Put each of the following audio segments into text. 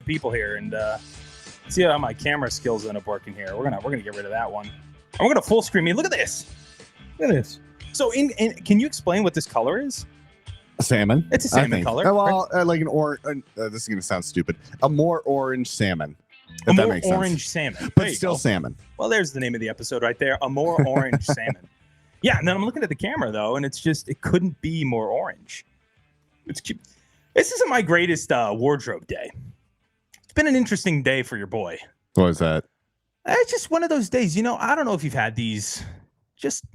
people here and see how my camera skills end up working here. We're gonna get rid of that one. And we're gonna full screen me. Look at this. Look at this. So, can you explain what this color is? Salmon. It's a salmon color. Oh, well, like an orange. This is gonna sound stupid. A more orange salmon. A more orange salmon, but still salmon. Well, there's the name of the episode right there. A more orange salmon. Yeah, and then I'm looking at the camera though, and it's just it couldn't be more orange. It's cute. This isn't my greatest wardrobe day. It's been an interesting day for your boy. What was that? It's just one of those days. I don't know if you've had these. Just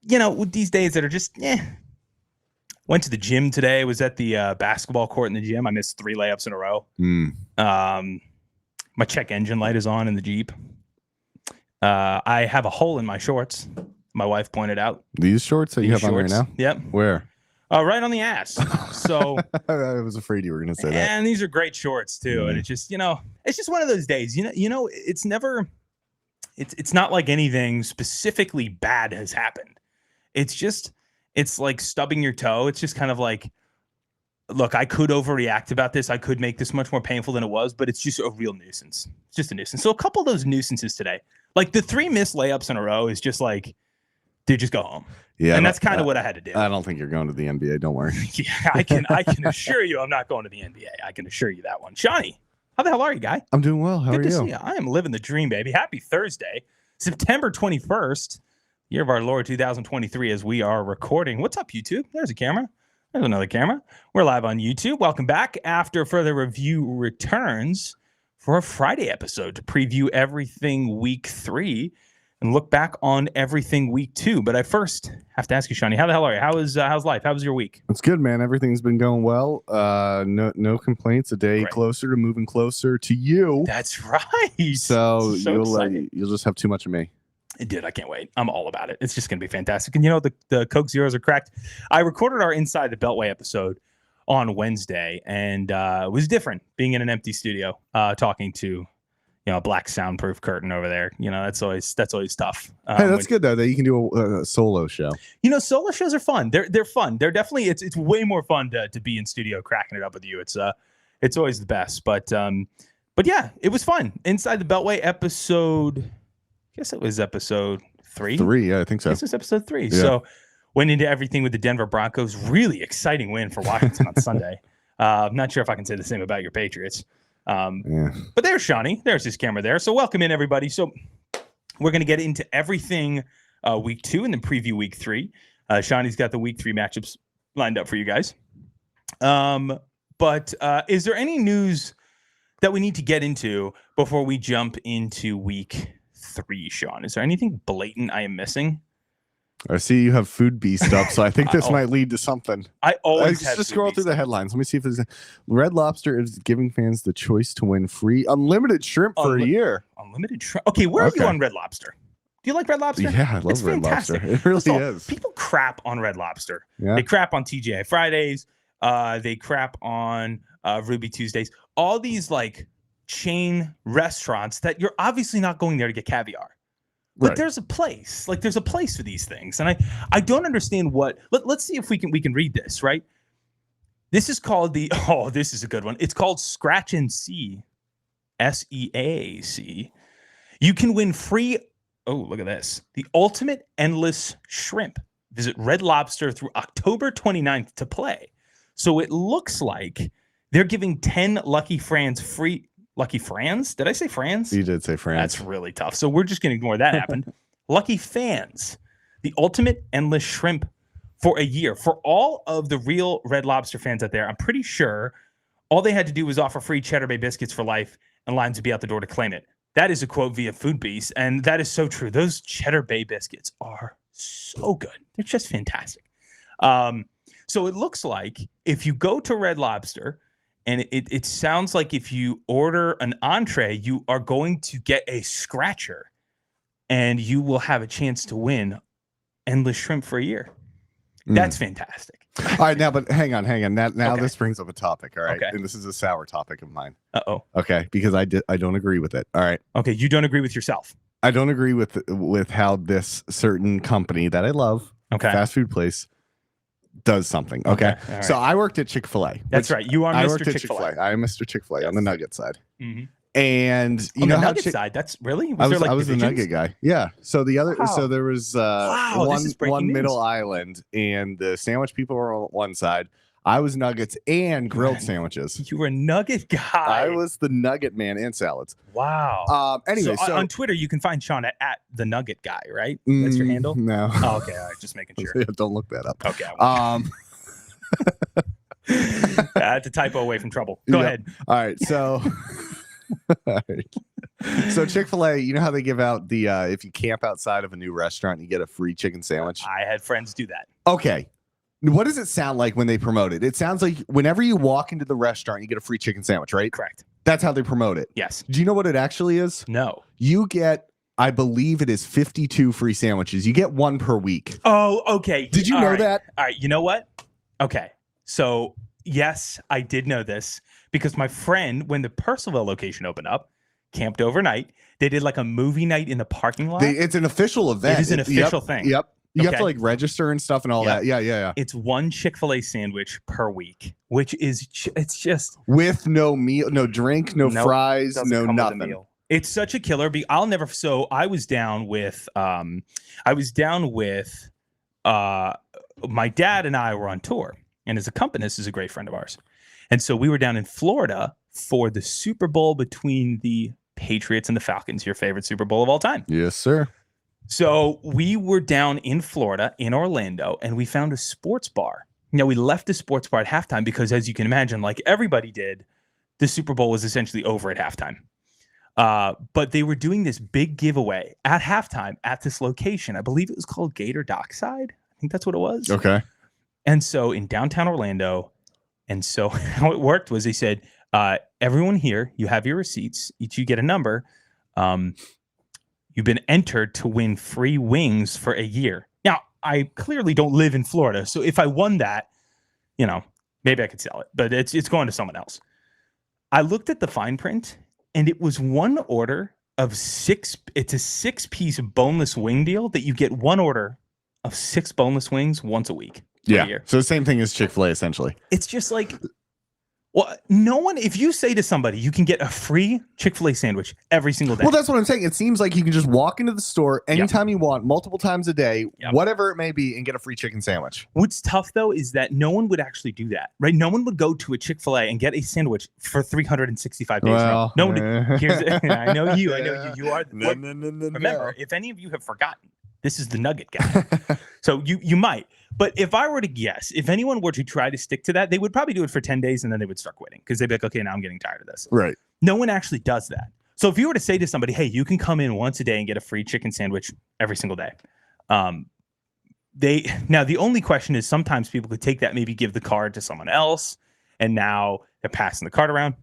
these days that are just Went to the gym today. Was at the basketball court in the gym. I missed 3 layups in a row. My check engine light is on in the Jeep. I have a hole in my shorts. My wife pointed out. These shorts that you have on right now? Yep. Where? Right on the ass. So I was afraid you were going to say that. And these are great shorts too. And it's just, it's just one of those days. It's never. It's not like anything specifically bad has happened. It's like stubbing your toe. It's just kind of like, look, I could overreact about this. I could make this much more painful than it was, but it's just a real nuisance. It's just a nuisance. So a couple of those nuisances today, like the 3 missed layups in a row is just like, dude, just go home. Yeah. And that's kind of what I had to do. I don't think you're going to the NBA. Don't worry. Yeah, I can assure you I'm not going to the NBA. I can assure you that one. Shawnee, how the hell are you, guy? I'm doing well. How are you? Good to see you. I am living the dream, baby. Happy Thursday, September 21st. Year of our Lord 2023 as we are recording. What's up, YouTube? There's a camera. There's another camera. We're live on YouTube. Welcome back. After further review returns for a Friday episode to preview everything week 3 and look back on everything week 2. But I first have to ask you, Shawnee, how the hell are you? How's life? How was your week? It's good, man. Everything's been going well. No complaints. A day closer to moving closer to you. That's right. So you'll just have too much of me. Dude, I can't wait. I'm all about it. It's just going to be fantastic. And the Coke Zeros are cracked. I recorded our Inside the Beltway episode on Wednesday, and it was different being in an empty studio, talking to, a black soundproof curtain over there. That's always tough. Hey, that's good though that you can do a solo show. Solo shows are fun. They're fun. They're definitely it's way more fun to be in studio cracking it up with you. It's always the best. But yeah, it was fun. Inside the Beltway episode. I guess it was episode 3. 3, yeah, I think so. This was episode 3. Yeah. So went into everything with the Denver Broncos. Really exciting win for Washington on Sunday. I'm not sure if I can say the same about your Patriots. But there's Shawnee. There's his camera there. So welcome in, everybody. So we're going to get into everything week 2 and then preview week 3. Shawnee's got the week 3 matchups lined up for you guys. But is there any news that we need to get into before we jump into week 3, Sean? Is there anything blatant I am missing? I see you have Food Beast up, so I think this might lead to something. I always just scroll through the headlines. Let me see if there's Red Lobster is giving fans the choice to win free unlimited shrimp for a year. Unlimited shrimp. Okay, where are you on Red Lobster? Do you like Red Lobster? Yeah, I love Red Lobster. It really is. People crap on Red Lobster. Yeah. They crap on TGI Fridays. They crap on Ruby Tuesdays. All these chain restaurants that you're obviously not going there to get caviar. But there's a place. There's a place for these things. And I don't understand what let's see if we can read this, right? This is called this is a good one. It's called Scratch and See. SEAC. You can win free. Oh, look at this. The ultimate endless shrimp. Visit Red Lobster through October 29th to play. So it looks like they're giving 10 lucky fans free. Lucky Frans? Did I say Frans? You did say Frans. That's really tough. So we're just going to ignore that happened. Lucky Fans, the ultimate endless shrimp for a year. For all of the real Red Lobster fans out there, I'm pretty sure all they had to do was offer free Cheddar Bay biscuits for life, and lines would be out the door to claim it. That is a quote via Food Beast, and that is so true. Those Cheddar Bay biscuits are so good. They're just fantastic. So it looks like if you go to Red Lobster, and it sounds like if you order an entree, you are going to get a scratcher, and you will have a chance to win endless shrimp for a year. That's fantastic. All right, now, but hang on. Now this brings up a topic, all right? Okay. And this is a sour topic of mine. Uh-oh. Okay, because I don't agree with it. All right. Okay, you don't agree with yourself. I don't agree with how this certain company that I love, fast food place, does something. Okay. All right. So I worked at Chick-fil-A. That's right. You are I Mr. worked at Chick-fil-A. Chick-fil-A. I am Mr. Chick-fil-A on the nugget side. Mm-hmm. And you On know the how nugget side, that's really I was there the divisions? nugget guy. Yeah. So the other Wow. so there was Wow, this is breaking one news. middle island, and the sandwich people were on one side. I was nuggets and grilled sandwiches. You were a nugget guy. I was the nugget man and salads. Wow. Anyway, so on Twitter you can find Sean at the Nugget Guy, right? That's your handle? No. Oh, okay, all right, just making sure. Yeah, don't look that up. Okay. I had to typo away from trouble. Go ahead. All right. So, so Chick-fil-A, you know how they give out the if you camp outside of a new restaurant, you get a free chicken sandwich. I had friends do that. Okay. What does it sound like when they promote it? It sounds like whenever you walk into the restaurant, you get a free chicken sandwich, right? Correct. That's how they promote it. Yes. Do you know what it actually is? No. You get, I believe it is 52 free sandwiches. You get one per week. Oh, okay. Did you know that? All right. You know what? Okay. So, yes, I did know this because my friend, when the Purcellville location opened up, camped overnight. They did like a movie night in the parking lot. It's an official event. It is an official thing. Yep. You have Okay. to like register and stuff and all that. Yeah. It's one Chick-fil-A sandwich per week, which is it's just with no meal, no drink, no fries, doesn't no come with a nothing. meal. It's such a killer. I'll never. So I was down with my dad and I were on tour, and his accompanist is a great friend of ours, and so we were down in Florida for the Super Bowl between the Patriots and the Falcons, your favorite Super Bowl of all time. Yes, sir. So we were down in Florida, in Orlando, and we found a sports bar. Now, we left the sports bar at halftime because, as you can imagine, like everybody did, the Super Bowl was essentially over at halftime. But they were doing this big giveaway at halftime at this location. I believe it was called Gator Dockside. I think that's what it was. Okay. And so in downtown Orlando, and so how it worked was they said, everyone here, you have your receipts. Each you get a number. You've been entered to win free wings for a year. Now, I clearly don't live in Florida, so if I won that, maybe I could sell it, but it's going to someone else. I looked at the fine print, and it was one order of 6. It's a 6-piece boneless wing deal that you get one order of 6 boneless wings once a week. Yeah. So the same thing as Chick-fil-A, essentially. It's just like, well, no one, if you say to somebody, you can get a free Chick-fil-A sandwich every single day. Well, that's what I'm saying. It seems like you can just walk into the store anytime you want, multiple times a day, whatever it may be, and get a free chicken sandwich. What's tough, though, is that no one would actually do that, right? No one would go to a Chick-fil-A and get a sandwich for 365 days. Well, no one. I know you. You are. No. Remember, if any of you have forgotten, this is the Nugget Guy. So you might. But if I were to guess, if anyone were to try to stick to that, they would probably do it for 10 days and then they would start quitting because they'd be like, okay, now I'm getting tired of this. Right. No one actually does that. So if you were to say to somebody, hey, you can come in once a day and get a free chicken sandwich every single day. Now the only question is sometimes people could take that, maybe give the card to someone else, and now they're passing the card around.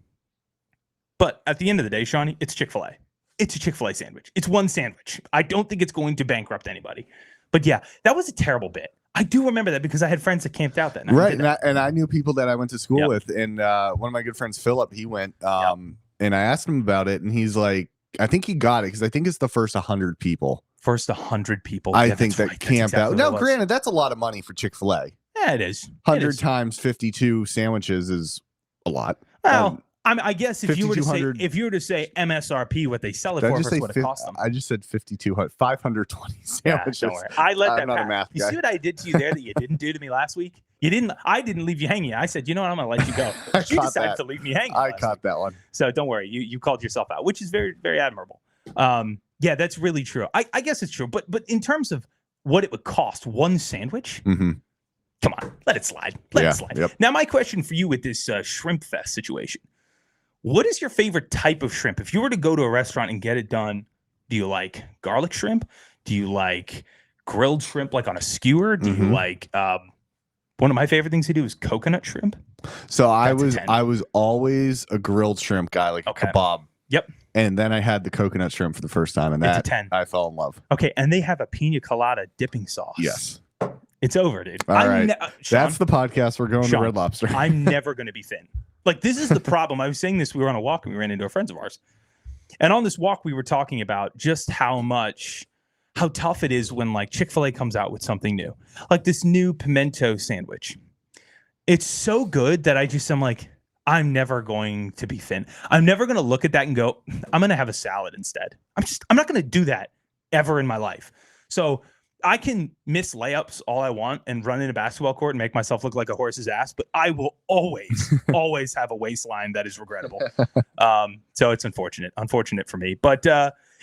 But at the end of the day, Shawnee, it's Chick-fil-A. It's a Chick-fil-A sandwich. It's one sandwich. I don't think it's going to bankrupt anybody. But yeah, that was a terrible bit. I do remember that because I had friends that camped out that night. Right, and I knew people that I went to school with, and one of my good friends, Philip, he went, and I asked him about it, and he's like, I think he got it because I think it's the first 100 people. First 100 people. I think that camped out. Now, Now, granted, that's a lot of money for Chick-fil-A. Yeah, it is. 100 times 52 sandwiches is a lot. Well, I guess if you were to say 5,200 MSRP, what they sell it for versus what it costs them. I just said 5,200, 520 sandwiches. Don't worry. I let that I'm not pass. a math You guy. see what I did to you there that you didn't do to me last week? I didn't leave you hanging. I said, you know what, I'm gonna let you go. You decided to leave me hanging. I caught that one. So don't worry. You called yourself out, which is very, very admirable. Yeah, that's really true. I guess it's true. But in terms of what it would cost, one sandwich, come on, let it slide. Let it slide. Yep. Now, my question for you with this shrimp fest situation. What is your favorite type of shrimp? If you were to go to a restaurant and get it done, do you like garlic shrimp? Do you like grilled shrimp like on a skewer? Do you like one of my favorite things to do is coconut shrimp? So I was always a grilled shrimp guy, like a kebab. Yep. And then I had the coconut shrimp for the first time, and It's a that 10. I fell in love. Okay, and they have a pina colada dipping sauce. Yes. It's over, dude. All right. Sean, That's the podcast. We're going to Red Lobster. I'm never going to be thin. Like, this is the problem. I was saying this. We were on a walk and we ran into a friends of ours. And on this walk, we were talking about just how much how tough it is when like Chick-fil-A comes out with something new, like this new pimento sandwich. It's so good that I'm like, I'm never going to be thin. I'm never going to look at that and go, I'm going to have a salad instead. I'm not going to do that ever in my life. So I can miss layups all I want and run in a basketball court and make myself look like a horse's ass, but I will always have a waistline that is regrettable. So it's unfortunate for me. But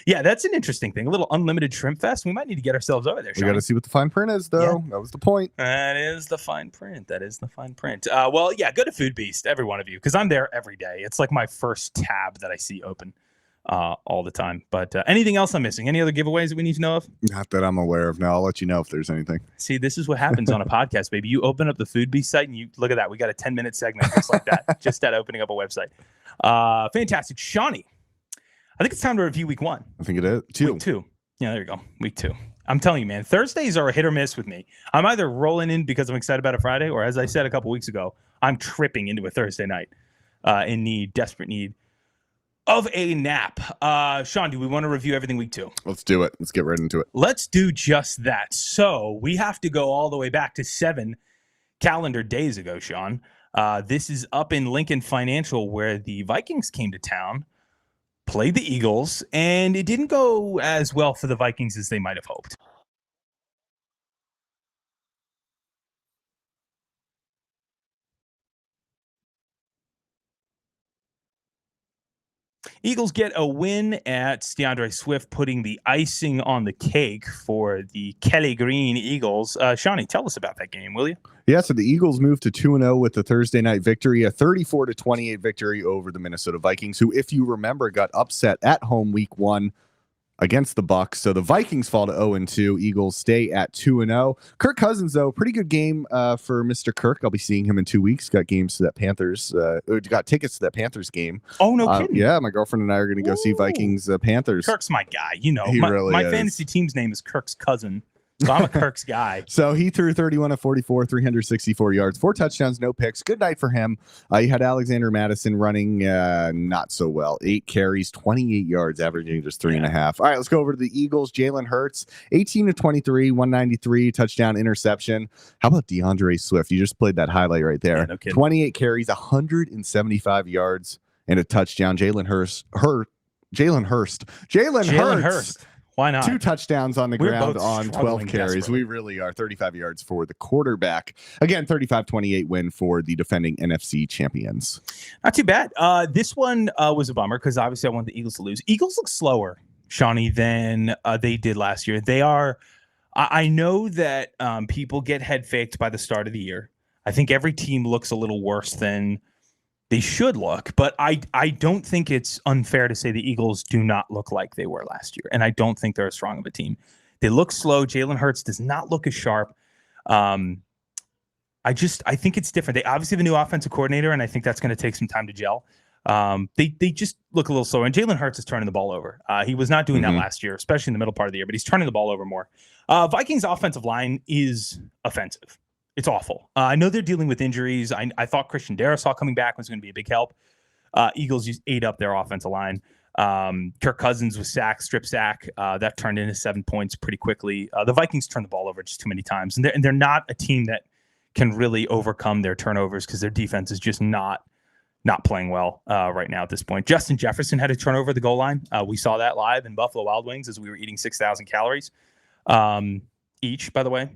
yeah, that's an interesting thing. A little unlimited shrimp fest. We might need to get ourselves over there. We got to see what the fine print is, though. Yeah. That was the point. That is the fine print. Well, yeah, go to Food Beast, every one of you, because I'm there every day. It's like my first tab that I see open all the time. But anything else I'm missing? Any other giveaways that we need to know of? Not that I'm aware of. No, I'll let you know if there's anything. See, this is what happens on a podcast, baby. You open up the Food Beast site and you look at that. We got a 10-minute segment just like that, just at opening up a website. Fantastic. Shawnee, I think it's time to review week 1. I think it is. Week 2. Yeah, there you go. Week 2. I'm telling you, man, Thursdays are a hit or miss with me. I'm either rolling in because I'm excited about a Friday, or as I said a couple weeks ago, I'm tripping into a Thursday night in desperate need of a nap. Sean, do we want to review everything week 2? Let's do it. Let's get right into it. Let's do just that. So we have to go all the way back to 7 calendar days ago, Sean. This is up in Lincoln Financial, where the Vikings came to town, played the Eagles, and it didn't go as well for the Vikings as they might have hoped. Eagles get a win at DeAndre Swift, putting the icing on the cake for the Kelly Green Eagles. Shawnee, tell us about that game, will you? Yeah, so the Eagles moved to 2-0 with the Thursday night victory, a 34-28 victory over the Minnesota Vikings, who, if you remember, got upset at home week 1 against the Bucs. So the Vikings fall to 0-2. Eagles stay at 2-0. Kirk Cousins, though, pretty good game for Mr. Kirk. I'll be seeing him in 2 weeks. Got games to that Panthers. Got tickets to that Panthers game. Oh, no kidding. Yeah, my girlfriend and I are going to go see Vikings Panthers. Kirk's my guy. You know, he really my is. fantasy team's name is Kirk's cousin. So I'm a Kirk's guy. So he threw 31 of 44, 364 yards, 4 touchdowns, no picks. Good night for him. You had Alexander Madison running not so well. 8 carries, 28 yards, averaging just 3.5. All right, let's go over to the Eagles. Jalen Hurts, 18 of 23, 193, touchdown, interception. How about DeAndre Swift? You just played that highlight right there. Yeah, no kidding. 28 carries, 175 yards, and a touchdown. Jalen Hurst. Why not? 2 touchdowns on the ground on 12 carries. Desperately. We really are. 35 yards for the quarterback. Again, 35-28 win for the defending NFC champions. Not too bad. This one was a bummer because obviously I wanted the Eagles to lose. Eagles look slower, Shawnee, than they did last year. They are. I know that people get head faked by the start of the year. I think every team looks a little worse than they should look, but I don't think it's unfair to say the Eagles do not look like they were last year, and I don't think they're as strong of a team. They look slow. Jalen Hurts does not look as sharp. I think it's different. They obviously have a new offensive coordinator, and I think that's going to take some time to gel. They just look a little slower, and Jalen Hurts is turning the ball over. He was not doing that last year, especially in the middle part of the year, but he's turning the ball over more. Vikings offensive line is offensive. It's awful. I know they're dealing with injuries. I thought Christian Darrisaw coming back was going to be a big help. Eagles just ate up their offensive line. Kirk Cousins was strip sack. That turned into 7 points pretty quickly. The Vikings turned the ball over just too many times. And they're not a team that can really overcome their turnovers because their defense is just not playing well right now at this point. Justin Jefferson had a turnover at the goal line. We saw that live in Buffalo Wild Wings as we were eating 6,000 calories each, by the way.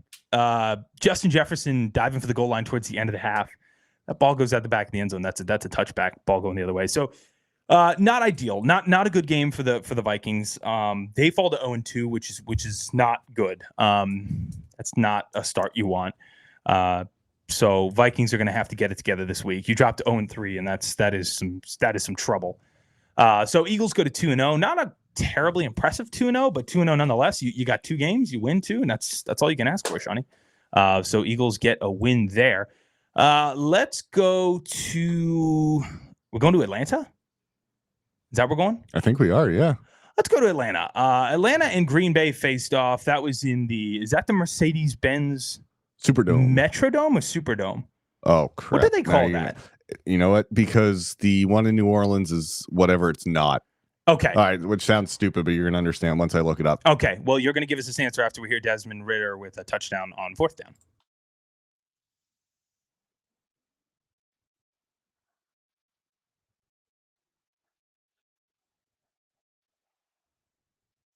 Justin Jefferson diving for the goal line towards the end of the half. That ball goes out the back of the end zone. That's a touchback ball going the other way. So not ideal. Not a good game for the Vikings. They fall to 0-2, which is not good. That's not a start you want. So Vikings are going to have to get it together this week. You dropped to 0-3, and that is some trouble. So Eagles go to 2-0. Not a terribly impressive 2-0, but 2-0 nonetheless. You got 2 games, you win 2, and that's all you can ask for, Shawnee. So Eagles get a win there. Let's go to we're going to Atlanta. Is that where we're going? I think we are, yeah. Let's go to Atlanta. Atlanta and Green Bay faced off. That was is that the Mercedes-Benz Superdome? Metrodome or Superdome? Oh, crap. What did they call that? You know what? Because the one in New Orleans is whatever it's not. Okay. All right, which sounds stupid, but you're going to understand once I look it up. Okay. Well, you're going to give us this answer after we hear Desmond Ridder with a touchdown on 4th down.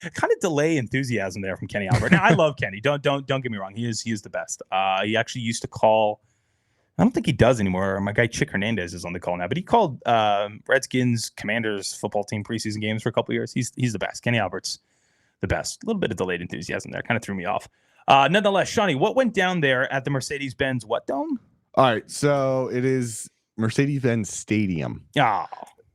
Kind of delay enthusiasm there from Kenny Albert. Now I love Kenny. Don't get me wrong. He is the best. He actually used to call. I don't think he does anymore. My guy Chick Hernandez is on the call now, but he called Redskins, Commanders football team preseason games for a couple of years. He's the best. Kenny Albert's the best. A little bit of delayed enthusiasm there. Kind of threw me off. Nonetheless, Shawnee, what went down there at the Mercedes-Benz what dome? All right, so it is Mercedes-Benz Stadium. Oh,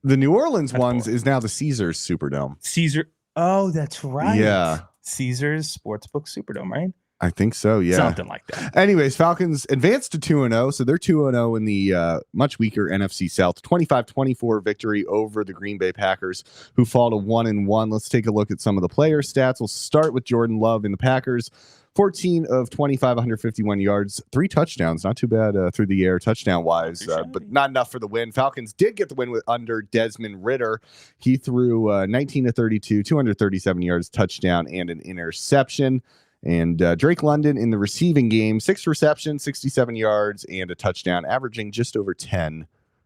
The New Orleans ones is now the Caesars Superdome. Caesar. Oh, that's right. Yeah. Caesars Sportsbook Superdome, right? I think so, yeah. Something like that. Anyways, Falcons advanced to 2-0, so they're 2-0 in the much weaker NFC South. 25-24 victory over the Green Bay Packers, who fall to 1-1. Let's take a look at some of the player stats. We'll start with Jordan Love in the Packers. 14 of 25, 151 yards, 3 touchdowns. Not too bad through the air touchdown-wise, but not enough for the win. Falcons did get the win under Desmond Ridder. He threw 19 of 32, 237 yards, touchdown, and an interception. And Drake London in the receiving game, 6 receptions, 67 yards, and a touchdown, averaging just over 10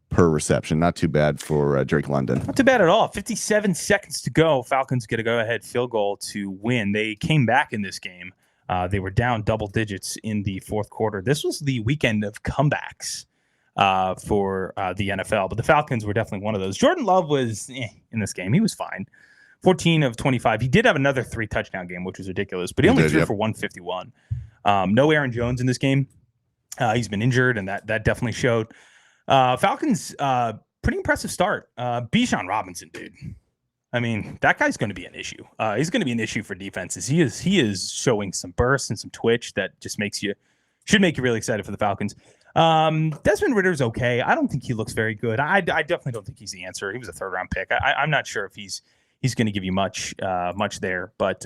per reception. Not too bad for Drake London. Not too bad at all. 57 seconds to go. Falcons get a go-ahead field goal to win. They came back in this game. They were down double digits in the 4th quarter. This was the weekend of comebacks for the NFL, but the Falcons were definitely one of those. Jordan Love was in this game. He was fine. 14 of 25. He did have another 3 touchdown game, which was ridiculous, but he only threw for 151. No Aaron Jones in this game. He's been injured, and that definitely showed. Falcons, pretty impressive start. Bijan Robinson, dude. I mean, that guy's going to be an issue. He's going to be an issue for defenses. He is showing some burst and some twitch that just should make you really excited for the Falcons. Desmond Ridder's okay. I don't think he looks very good. I definitely don't think he's the answer. He was a 3rd-round pick. I'm not sure if he's going to give you much there, but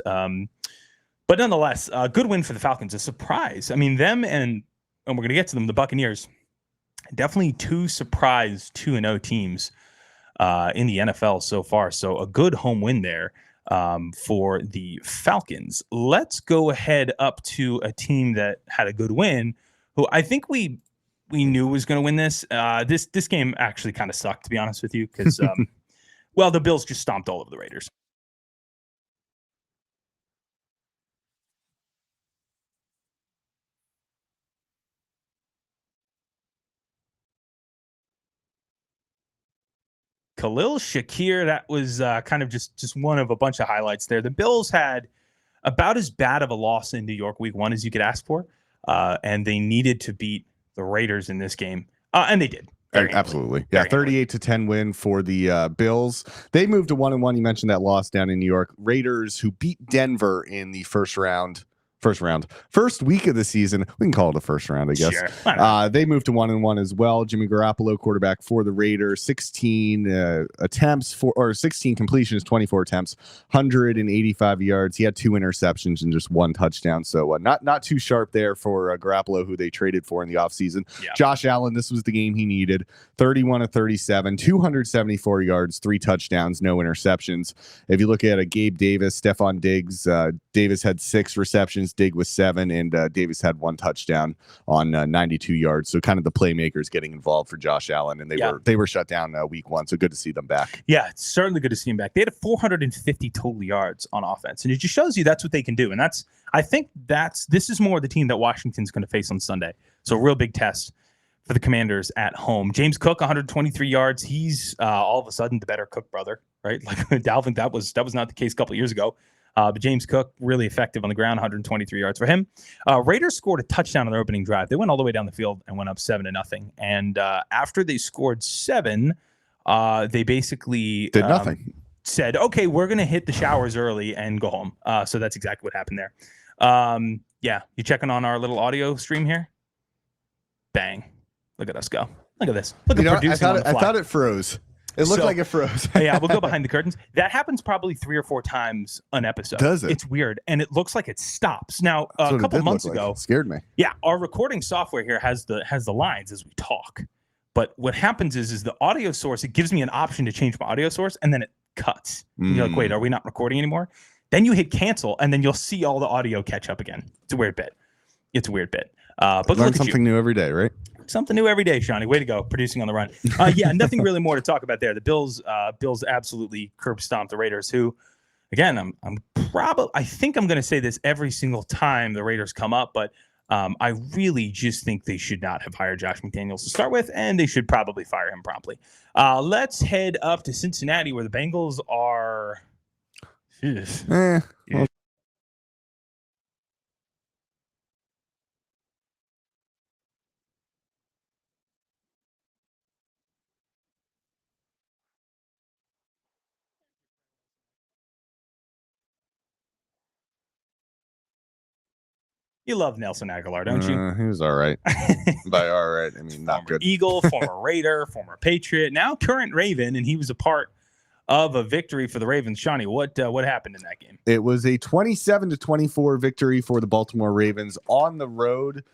nonetheless, a good win for the Falcons. A surprise. I mean, them and we're going to get to them. The Buccaneers, definitely 2 surprise 2-0 teams in the NFL so far. So a good home win there for the Falcons. Let's go ahead up to a team that had a good win, who I think we knew was going to win this. This game actually kind of sucked, to be honest with you, because well, the Bills just stomped all over the Raiders. Khalil Shakir, that was kind of just one of a bunch of highlights there. The Bills had about as bad of a loss in New York week 1 as you could ask for, and they needed to beat the Raiders in this game, and they did. Absolutely. Yeah, 38-10 win for the Bills. They moved to 1-1. You mentioned that loss down in New York. Raiders, who beat Denver in the first week of the season. We can call it a first round, I guess. Sure. They moved to 1-1 as well. Jimmy Garoppolo, quarterback for the Raiders, 16 completions, 24 attempts, 185 yards. He had 2 interceptions and just 1 touchdown. So not too sharp there for Garoppolo, who they traded for in the offseason. Yeah. Josh Allen, this was the game he needed. 31 of 37, 274 yards, 3 touchdowns, no interceptions. If you look at Gabe Davis, Stephon Diggs, Davis had 6 receptions, Diggs with 7, and Davis had 1 touchdown on 92 yards. So kind of the playmakers getting involved for Josh Allen, and they were shut down week 1. So good to see them back. Yeah, it's certainly good to see them back. They had 450 total yards on offense, and it just shows you that's what they can do. And I think this is more the team that Washington's going to face on Sunday. So a real big test for the Commanders at home. James Cook, 123 yards. He's all of a sudden the better Cook brother, right? Like Dalvin, that was not the case a couple of years ago. But James Cook, really effective on the ground, 123 yards for him. Raiders scored a touchdown on their opening drive. They went all the way down the field and went up 7-0. And after they scored 7, they basically did nothing. Said, okay, we're going to hit the showers early and go home. So that's exactly what happened there. Yeah, you checking on our little audio stream here? Bang. Look at us go. Look at this. Look at producing on the fly. I thought it froze. It looked like it froze. Yeah, we'll go behind the curtains. That happens probably 3 or 4 times an episode. Does it? It's weird, and it looks like it stops. Now, a couple months ago, it scared me. Yeah, our recording software here has the lines as we talk. But what happens is the audio source, it gives me an option to change my audio source, and then it cuts. And you're like, wait, are we not recording anymore? Then you hit cancel, and then you'll see all the audio catch up again. It's a weird bit. But learn something new every day, right? Something new every day, Shawnee. Way to go, producing on the run. Yeah, nothing really more to talk about there. The Bills absolutely curb stomped the Raiders, who, again, I think I'm going to say this every single time the Raiders come up, but I really just think they should not have hired Josh McDaniels to start with, and they should probably fire him promptly. Let's head up to Cincinnati, where the Bengals are. Well, You love Nelson Aguilar, don't you? He was all right. By all right, I mean, not good. Eagle, former Raider, former Patriot, now current Raven, and he was a part of a victory for the Ravens. Shawnee, what happened in that game? It was a 27-24 victory for the Baltimore Ravens on the road.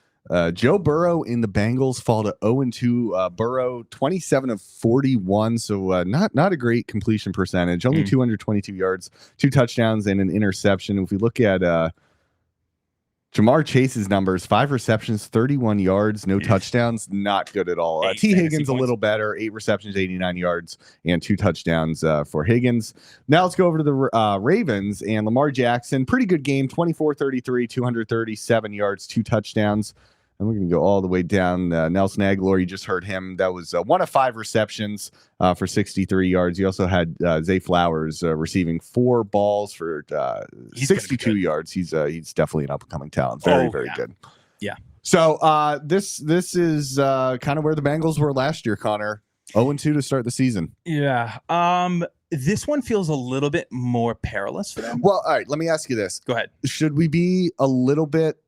Joe Burrow in the Bengals fall to 0-2. Burrow 27 of 41, so not a great completion percentage. Only 222 yards, 2 touchdowns, and an interception. If we look at Jamar Chase's numbers, 5 receptions, 31 yards, no touchdowns, not good at all. T. Higgins a little better, 8 receptions, 89 yards, and 2 touchdowns for Higgins. Now let's go over to the Ravens and Lamar Jackson. Pretty good game, 24-33, 237 yards, 2 touchdowns. And we're going to go all the way down. Nelson Aguilar, you just heard him. That was 1 of 5 receptions for 63 yards. You also had Zay Flowers receiving 4 balls for 62 yards. He's definitely an up-and-coming talent. Very good. Yeah. So this is kind of where the Bengals were last year, Connor. 0-2 to start the season. Yeah. This one feels a little bit more perilous for them. Well, all right. Let me ask you this. Go ahead. Should we be a little bit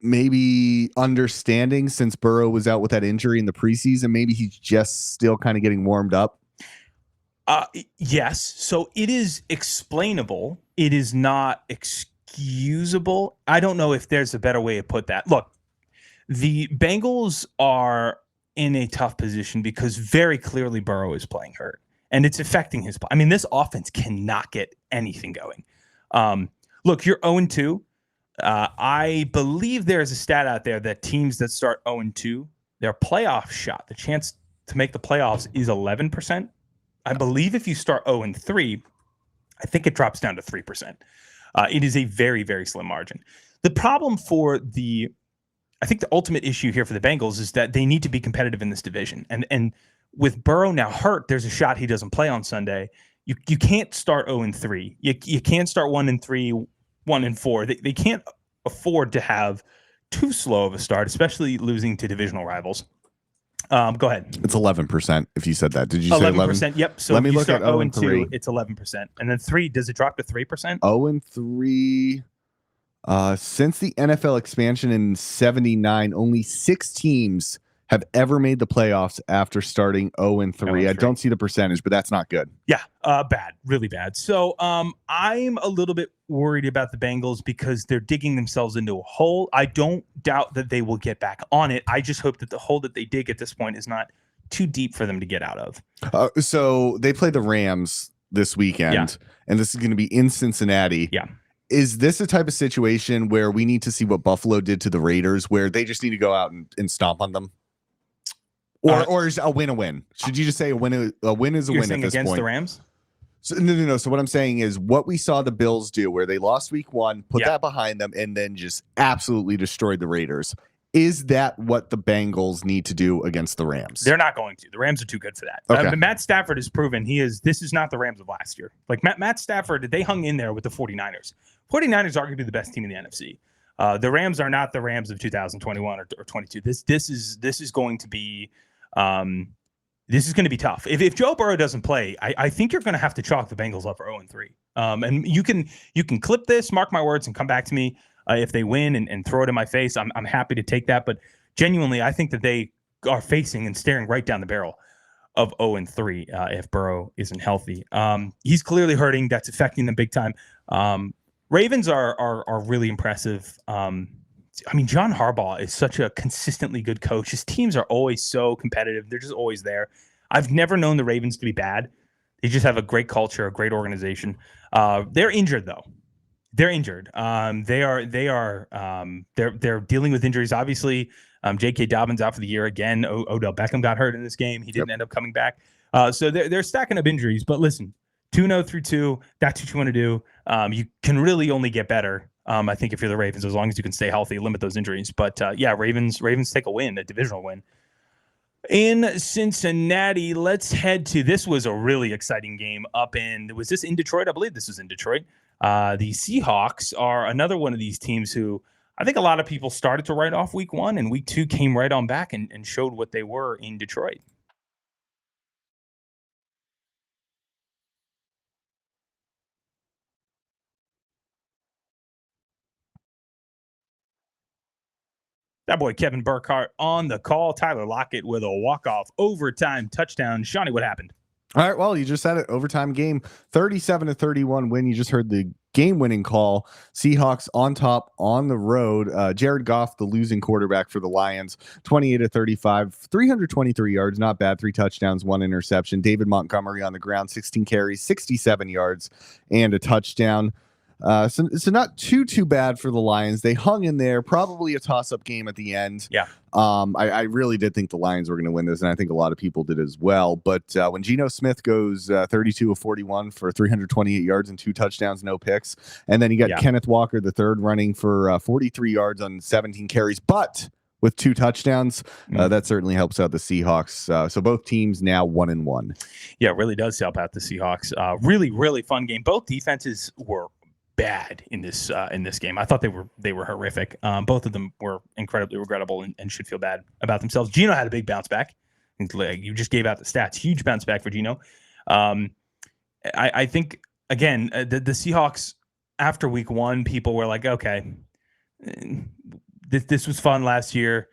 maybe understanding, since Burrow was out with that injury in the preseason, maybe he's just still kind of getting warmed up? Yes. So it is explainable. It is not excusable. I don't know if there's a better way to put that. Look, the Bengals are in a tough position because very clearly Burrow is playing hurt, and it's affecting his play. I mean, this offense cannot get anything going. Look, you're 0-2. I believe there's a stat out there that teams that start 0-2, their playoff shot, the chance to make the playoffs, is 11%. I believe if you start 0-3, I think it drops down to 3%. It is a very, very slim margin. The problem I think the ultimate issue here for the Bengals is that they need to be competitive in this division. And with Burrow now hurt, there's a shot he doesn't play on Sunday. You can't start 0-3. You can't start 1-3. 1-4. They can't afford to have too slow of a start, especially losing to divisional rivals. Go ahead. It's 11%. If you said that, did you say 11%? Yep. So let me look at 0-2. It's 11%, and then 3. Does it drop to 3%? 0-3. Since the NFL expansion in '79, only 6 teams have ever made the playoffs after starting 0-3. I don't see the percentage, but that's not good. Yeah, bad, really bad. So I'm a little bit worried about the Bengals because they're digging themselves into a hole. I don't doubt that they will get back on it. I just hope that the hole that they dig at this point is not too deep for them to get out of. So they play the Rams this weekend, and this is going to be in Cincinnati. Yeah. Is this a type of situation where we need to see what Buffalo did to the Raiders, where they just need to go out and stomp on them? Or is a win a win? Should you just say a win is a win at this against point? The Rams? So, no. So what I'm saying is what we saw the Bills do, where they lost week 1, put that behind them, and then just absolutely destroyed the Raiders. Is that what the Bengals need to do against the Rams? They're not going to. The Rams are too good for that. Okay. Matt Stafford has proven this is not the Rams of last year. Like Matt Stafford, they hung in there with the 49ers. 49ers are arguably the best team in the NFC. The Rams are not the Rams of 2021 or 22. This is going to be tough. If Joe Burrow doesn't play, I think you're going to have to chalk the Bengals up for 0-3. And you can clip this, mark my words, and come back to me if they win and throw it in my face. I'm happy to take that. But genuinely, I think that they are facing and staring right down the barrel of 0-3 if Burrow isn't healthy. He's clearly hurting. That's affecting them big time. Ravens are really impressive. I mean, John Harbaugh is such a consistently good coach. His teams are always so competitive. They're just always there. I've never known the Ravens to be bad. They just have a great culture, a great organization. They're injured though. They're injured. They're dealing with injuries. Obviously, J.K. Dobbins out for the year again. Odell Beckham got hurt in this game. He didn't end up coming back. So they're stacking up injuries. But listen, 2-0 through 2. That's what you want to do. You can really only get better. I think if you're the Ravens, as long as you can stay healthy, limit those injuries. But Ravens take a win, a divisional win. In Cincinnati, let's head to, this was a really exciting game was this in Detroit? I believe this was in Detroit. The Seahawks are another one of these teams who I think a lot of people started to write off week 1, and week 2 came right on back and showed what they were in Detroit. That boy Kevin Burkhardt on the call. Tyler Lockett with a walk-off overtime touchdown. Shawnee, what happened? All right, well, you just had an overtime game, 37-31 win. You just heard the game-winning call. Seahawks on top on the road. Jared Goff, the losing quarterback for the Lions, 28-35, 323 yards, not bad. 3 touchdowns, 1 interception. David Montgomery on the ground, 16 carries, 67 yards, and a touchdown. So not too bad for the Lions. They hung in there, probably a toss-up game at the end. Yeah. I really did think the Lions were going to win this, and I think a lot of people did as well. But when Geno Smith goes 32 of 41 for 328 yards and 2 touchdowns, no picks, and then you got Kenneth Walker, the third, running for 43 yards on 17 carries, but with 2 touchdowns, that certainly helps out the Seahawks. So both teams now 1-1. Yeah, it really does help out the Seahawks. Really, really fun game. Both defenses were bad in this game. I thought they were horrific. Both of them were incredibly regrettable and should feel bad about themselves. Geno had a big bounce back. You just gave out the stats. Huge bounce back for Geno. I think again the Seahawks after week 1, people were like, okay, this was fun last year.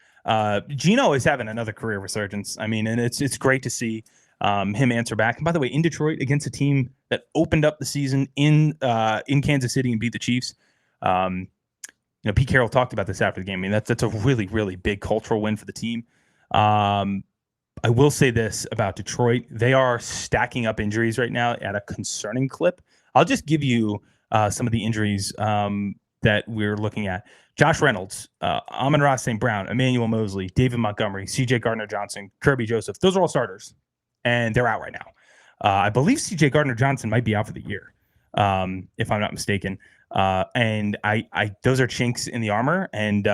Geno is having another career resurgence. I mean, and it's great to see him answer back. And by the way, in Detroit against a team that opened up the season in Kansas City and beat the Chiefs. Pete Carroll talked about this after the game. I mean, that's a really, really big cultural win for the team. I will say this about Detroit. They are stacking up injuries right now at a concerning clip. I'll just give you some of the injuries that we're looking at. Josh Reynolds, Amon-Ra St. Brown, Emmanuel Mosley, David Montgomery, C.J. Gardner-Johnson, Kirby Joseph. Those are all starters, and they're out right now. I believe C.J. Gardner-Johnson might be out for the year, if I'm not mistaken. And I those are chinks in the armor. And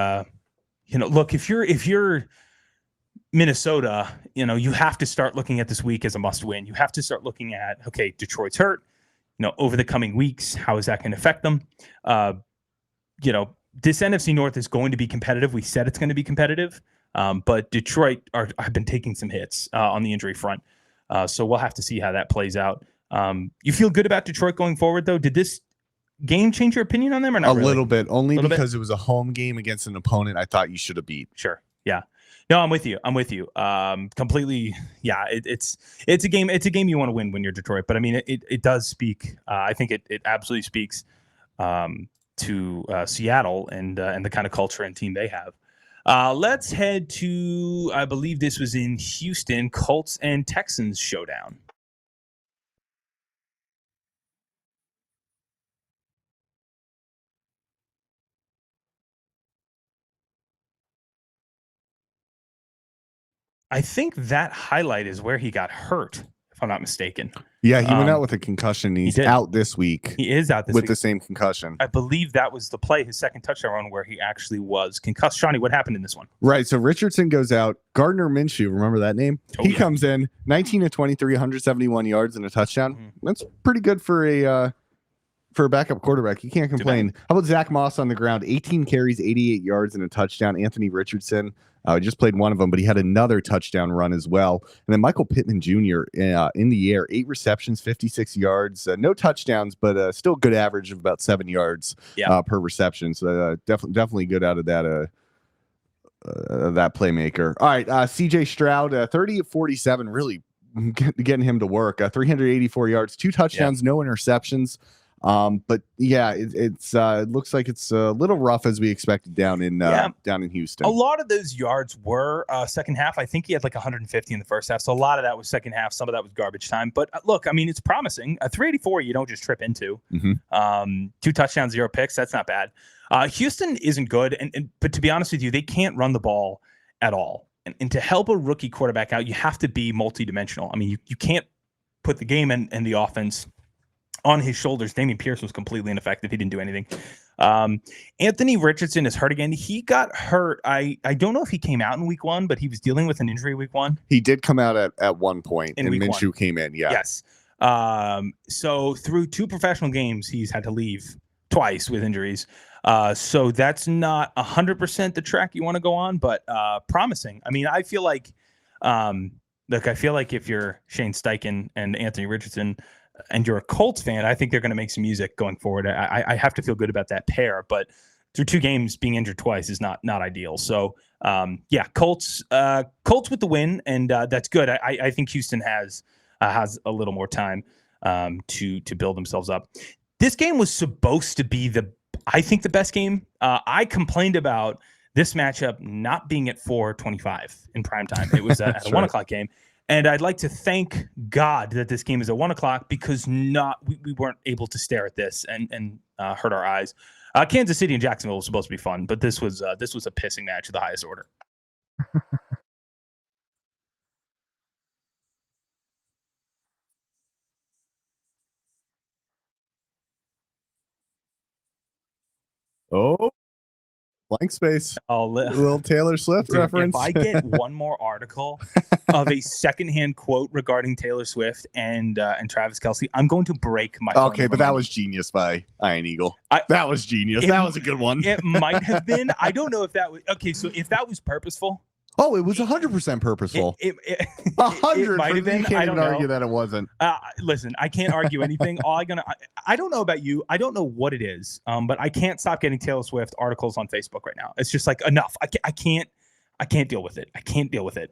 look, if you're Minnesota, you have to start looking at this week as a must-win. You have to start looking at, okay, Detroit's hurt. Over the coming weeks, how is that going to affect them? This NFC North is going to be competitive. We said it's going to be competitive, but Detroit have been taking some hits on the injury front. So we'll have to see how that plays out. You feel good about Detroit going forward, though? Did this game change your opinion on them or not? A little bit, only because it was a home game against an opponent I thought you should have beat. Sure. Yeah. No, I'm with you. Completely. Yeah. It's a game. It's a game you want to win when you're Detroit. But I mean, it does speak. I think it absolutely speaks to Seattle and the kind of culture and team they have. Let's head to, I believe this was in Houston, Colts and Texans showdown. I think that highlight is where he got hurt, if I'm not mistaken. Yeah, he went out with a concussion. He's out this week. He is out this week. With the same concussion. I believe that was the play, his second touchdown run, where he actually was concussed. Shawnee, what happened in this one? Right, so Richardson goes out. Gardner Minshew, remember that name? He comes in, 19 of 23, 171 yards and a touchdown. Mm-hmm. That's pretty good for a backup quarterback. You can't complain. How about Zach Moss on the ground? 18 carries, 88 yards and a touchdown. Anthony Richardson just played one of them, but he had another touchdown run as well. And then Michael Pittman Jr. In the air, 8 receptions, 56 yards, no touchdowns, but still good average of about 7 yards per reception. So definitely good out of that that playmaker. All right, C.J. Stroud, 30 of 47, really getting him to work. 384 yards, 2 touchdowns, no interceptions. But yeah, it looks like it's a little rough as we expected down in Houston. A lot of those yards were second half. I think he had like 150 in the first half. So a lot of that was second half. Some of that was garbage time. But look, I mean, it's promising. A 384 you don't just trip into. 2 touchdowns, 0 picks. That's not bad. Houston isn't good. But to be honest with you, they can't run the ball at all. And to help a rookie quarterback out, you have to be multidimensional. I mean, you can't put the game and the offense on his shoulders. Dameon Pierce was completely ineffective. He didn't do anything. Anthony Richardson is hurt again. He got hurt. I don't know if he came out in week 1, but he was dealing with an injury week 1. He did come out at one point, and Minshew came in. Yeah. Yes. So through 2 professional games, he's had to leave twice with injuries. So that's not 100% the track you want to go on, but promising. I mean, I feel like, if you're Shane Steichen and Anthony Richardson and you're a Colts fan, I think they're going to make some music going forward. I have to feel good about that pair, but through 2 games being injured twice is not ideal. So Colts with the win, and that's good. I think Houston has a little more time to build themselves up. This game was supposed to be the best game. I complained about this matchup not being at 4:25 in prime time. It was at a 1 o'clock game. And I'd like to thank God that this game is at 1 o'clock because we weren't able to stare at this and hurt our eyes. Kansas City and Jacksonville was supposed to be fun, but this was a pissing match of the highest order. Oh, blank space. A little Taylor Swift reference. If I get one more article of a secondhand quote regarding Taylor Swift and Travis Kelce, I'm going to break my. Okay, but that was genius by Iron Eagle. That was genius. That was a good one. It might have been. I don't know if that was okay. So if that was purposeful. Oh, it was 100% purposeful. 100 might have been. You can't even argue that it wasn't. Listen, I can't argue anything. I don't know about you. I don't know what it is. But I can't stop getting Taylor Swift articles on Facebook right now. It's just like enough. I can't deal with it. I can't deal with it.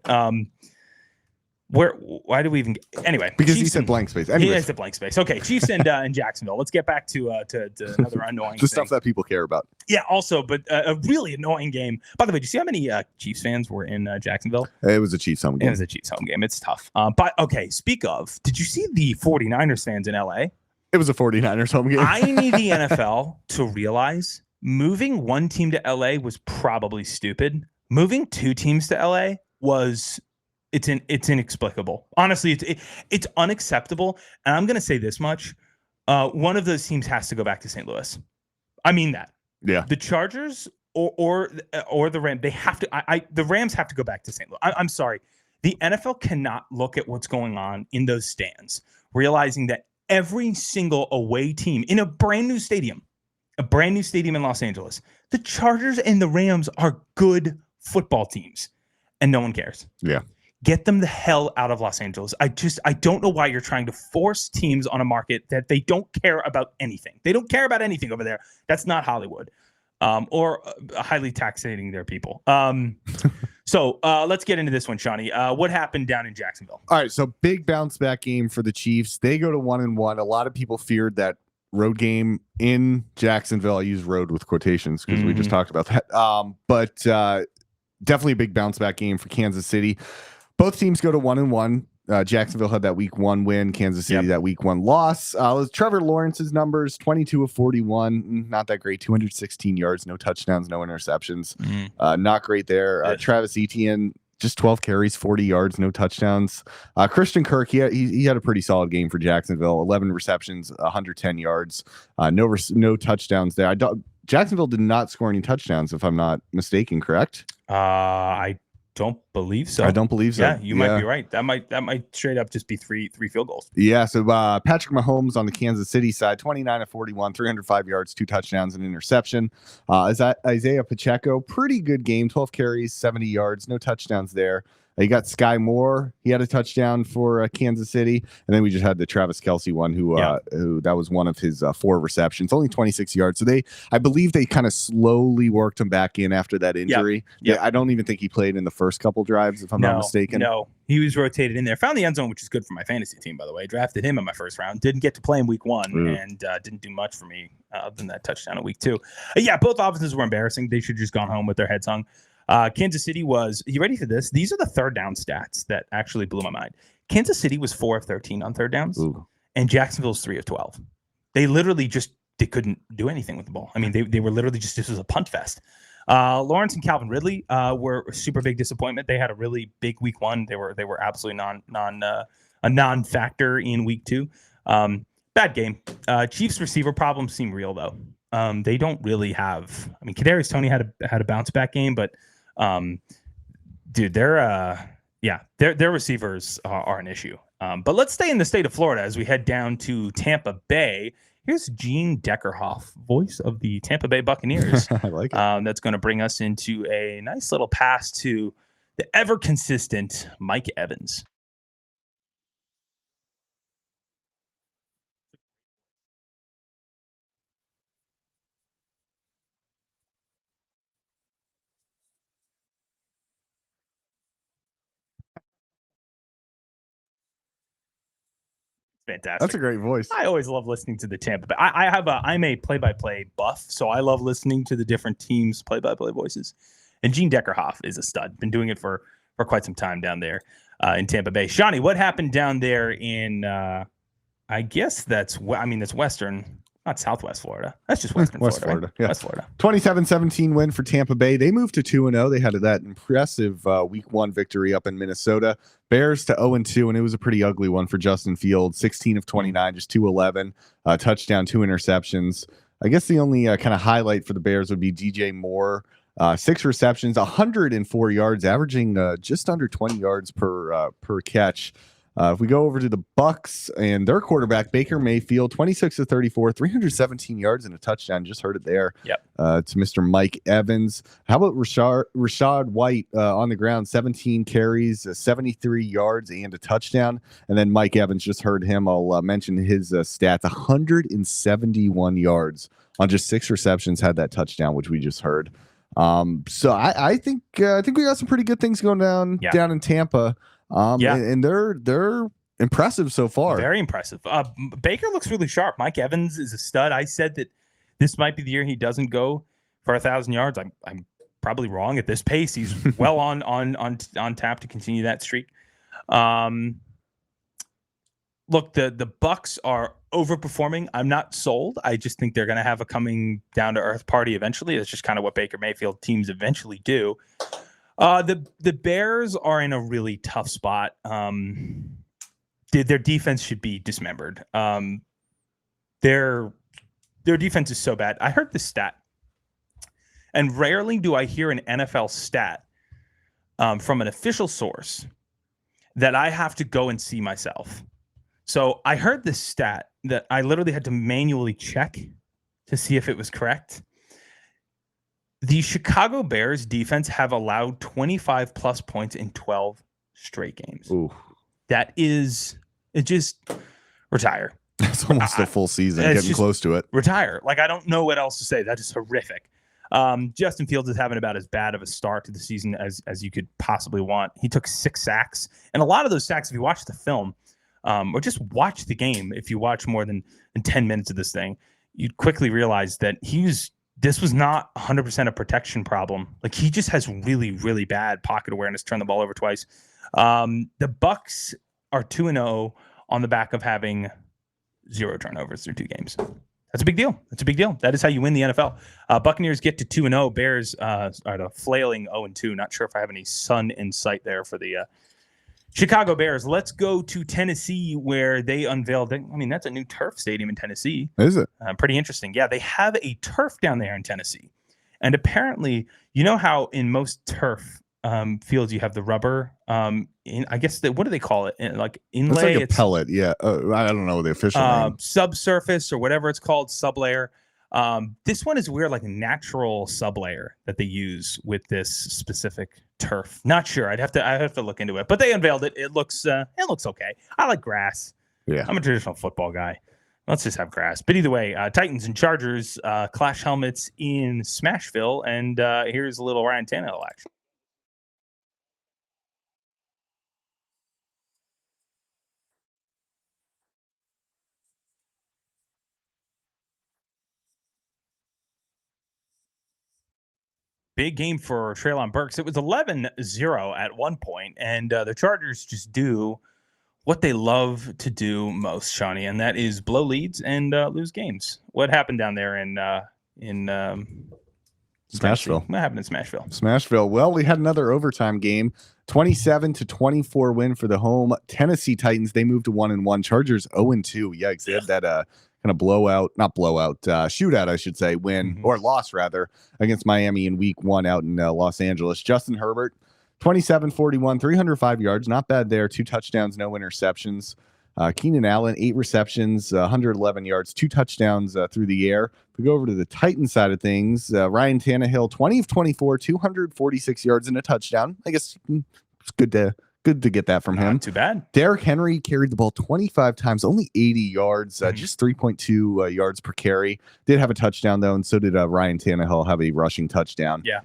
Why do we even anyway? Because he said blank space. He said blank space. Okay, Chiefs and Jacksonville. Let's get back to another annoying the stuff that people care about. Yeah, also, but a really annoying game. By the way, do you see how many Chiefs fans were in Jacksonville? It was a Chiefs home game. It was a Chiefs home game. It's tough. But okay, speak of, did you see the 49ers fans in LA? It was a 49ers home game. I need the NFL to realize moving one team to LA was probably stupid. Moving 2 teams to LA was it's inexplicable. Honestly, it's unacceptable. And I'm going to say this much. One of those teams has to go back to St. Louis. I mean that. Yeah. The Chargers or the Rams, they have to the Rams have to go back to St. Louis. I'm sorry. The NFL cannot look at what's going on in those stands, realizing that every single away team in a brand new stadium in Los Angeles, the Chargers and the Rams are good football teams, and no one cares. Yeah. Get them the hell out of Los Angeles. I don't know why you're trying to force teams on a market that they don't care about anything. They don't care about anything over there. That's not Hollywood, or highly taxating their people. So let's get into this one, Shawnee. What happened down in Jacksonville? All right, so big bounce back game for the Chiefs. They go to 1-1. A lot of people feared that road game in Jacksonville. I use road with quotations because we just talked about that. But definitely a big bounce back game for Kansas City. Both teams go to 1-1. Jacksonville had that week 1 win. Kansas City that week 1 loss. Trevor Lawrence's numbers: 22 of 41, not that great. 216 yards, no touchdowns, no interceptions. Not great there. Travis Etienne, just 12 carries, 40 yards, no touchdowns. Christian Kirk, he had a pretty solid game for Jacksonville. 11 receptions, 110 yards, no touchdowns there. Jacksonville did not score any touchdowns, if I'm not mistaken. Correct? I don't believe so. I don't believe so. Yeah, you might be right. That might straight up just be three field goals. Yeah. So Patrick Mahomes on the Kansas City side, 29 of 41, 305 yards, 2 touchdowns, and interception. Is that Isaiah Pacheco? Pretty good game. 12 carries, 70 yards, no touchdowns there. You got Sky Moore. He had a touchdown for Kansas City. And then we just had the Travis Kelce one who that was one of his 4 receptions, only 26 yards. So I believe they kind of slowly worked him back in after that injury. Yep. I don't even think he played in the first couple drives, if I'm not mistaken. No, he was rotated in there. Found the end zone, which is good for my fantasy team, by the way. Drafted him in my first round. Didn't get to play in week 1 and didn't do much for me other than that touchdown in week 2. Both offenses were embarrassing. They should have just gone home with their heads hung. Kansas City was, you ready for this? These are the third down stats that actually blew my mind. Kansas City was 4 of 13 on third downs, and Jacksonville's 3 of 12. They literally they couldn't do anything with the ball. I mean, they were literally just, this was a punt fest. Lawrence and Calvin Ridley were a super big disappointment. They had a really big week 1. They were absolutely a non-factor in week 2. Bad game. Chiefs receiver problems seem real though. They don't really have. I mean, Kadarius Toney had a bounce back game, but dude, their receivers are an issue. But let's stay in the state of Florida as we head down to Tampa Bay. Here's Gene Deckerhoff, voice of the Tampa Bay Buccaneers. I like it. That's going to bring us into a nice little pass to the ever consistent Mike Evans. Fantastic. That's a great voice. I always love listening to the Tampa Bay. I'm a play-by-play buff, so I love listening to the different teams' play-by-play voices. And Gene Deckerhoff is a stud. Been doing it for quite some time down there in Tampa Bay. Shawnee, what happened down there in? I guess that's Western, not Southwest Florida. That's just Western West Florida. Florida. Right? West Florida. 27-17 win for Tampa Bay. They moved to 2-0. They had that impressive week 1 victory up in Minnesota. Bears to 0-2, and it was a pretty ugly one for Justin Fields. 16 of 29, just 211, touchdown, 2 interceptions. I guess the only kind of highlight for the Bears would be DJ Moore. 6 receptions, 104 yards, averaging just under 20 yards per catch. If we go over to the Bucks and their quarterback, Baker Mayfield, 26 of 34, 317 yards and a touchdown. Just heard it there. Yep. To Mr. Mike Evans. How about Rashad White on the ground, 17 carries, 73 yards and a touchdown. And then Mike Evans, just heard him. I'll mention his stats, 171 yards on just 6 receptions, had that touchdown, which we just heard. So I think we got some pretty good things going down in Tampa. And they're impressive so far. Very impressive. Baker looks really sharp. Mike Evans is a stud. I said that this might be the year he doesn't go for 1,000 yards. I'm probably wrong at this pace. He's well on tap to continue that streak. Look, the Bucks are overperforming. I'm not sold. I just think they're going to have a coming down to earth party eventually. That's just kind of what Baker Mayfield teams eventually do. The Bears are in a really tough spot. Their defense should be dismembered. Their defense is so bad. I heard this stat, and rarely do I hear an NFL stat from an official source that I have to go and see myself. So I heard this stat that I literally had to manually check to see if it was correct. The Chicago Bears defense have allowed 25 plus points in 12 straight games. Ooh. Just retire. That's almost a full season, getting close to it. Retire. Like, I don't know what else to say. That is horrific. Justin Fields is having about as bad of a start to the season as you could possibly want. He took 6 sacks. And a lot of those sacks, if you watch the film, or just watch the game, if you watch more than 10 minutes of this thing, you'd quickly realize that this was not 100% a protection problem. Like, he just has really, really bad pocket awareness, turned the ball over twice. The Bucks are 2-0 on the back of having 0 turnovers through 2 games. That's a big deal. That is how you win the NFL. Buccaneers get to 2-0. Bears are the flailing 0-2. Not sure if I have any sun in sight there for the Chicago Bears. Let's go to Tennessee, where they unveiled. That's a new turf stadium in Tennessee. Is it? Pretty interesting. Yeah, they have a turf down there in Tennessee, and apparently, you know how in most turf fields you have the rubber. I guess what do they call it? Like inlay. It's like a pellet. Yeah, I don't know the official name. Subsurface or whatever it's called, sublayer. This one is weird, like a natural sublayer that they use with this specific turf. Not sure. I have to look into it, but they unveiled it. It looks okay. I like grass. Yeah. I'm a traditional football guy. Let's just have grass. But either way, Titans and Chargers clash helmets in Smashville, and here's a little Ryan Tannehill action. Big game for Treylon Burks. It was 11-0 at one point, and the Chargers just do what they love to do most, Shawnee, and that is blow leads and lose games. What happened down there in Smashville? What happened in Smashville? Smashville. Well, we had another overtime game, 27-24 win for the home Tennessee Titans. They moved to 1-1. Chargers 0-2. Yikes! They had that kind of shootout, I should say, win or loss rather against Miami in Week 1 out in Los Angeles. Justin Herbert, 27-41, 305 yards, not bad there. 2 touchdowns, no interceptions. Keenan Allen, 8 receptions, 111 yards, 2 touchdowns through the air. If we go over to the Titans side of things, Ryan Tannehill, 20 of 24, 246 yards and a touchdown. I guess it's good to get that from him. Not too bad. Derrick Henry carried the ball 25 times, only 80 yards, just 3.2 yards per carry. Did have a touchdown, though, and so did Ryan Tannehill have a rushing touchdown. Yeah.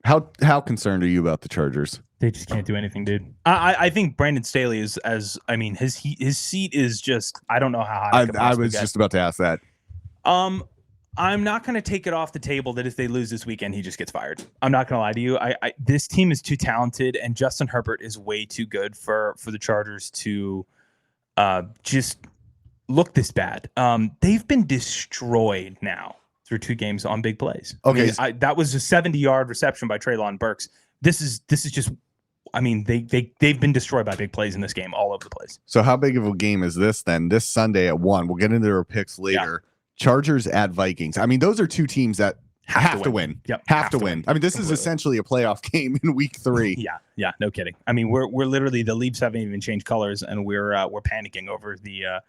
How concerned are you about the Chargers? They just can't do anything, dude. I think Brandon Staley is his seat is just, I don't know how high. I was just about to ask that. I'm not going to take it off the table that if they lose this weekend, he just gets fired. I'm not going to lie to you. This team is too talented, and Justin Herbert is way too good for the Chargers to just look this bad. They've been destroyed now through 2 games on big plays. Okay, that was a 70-yard reception by Treylon Burks. This is just. I mean, they've been destroyed by big plays in this game all over the place. So how big of a game is this then? This Sunday at 1. We'll get into their picks later. Yeah. Chargers at Vikings. I mean, those are 2 teams that have to win. Yep, have to win. I mean, this is essentially a playoff game in Week 3. Yeah, no kidding. I mean, we're literally, the leaves haven't even changed colors, and we're panicking over the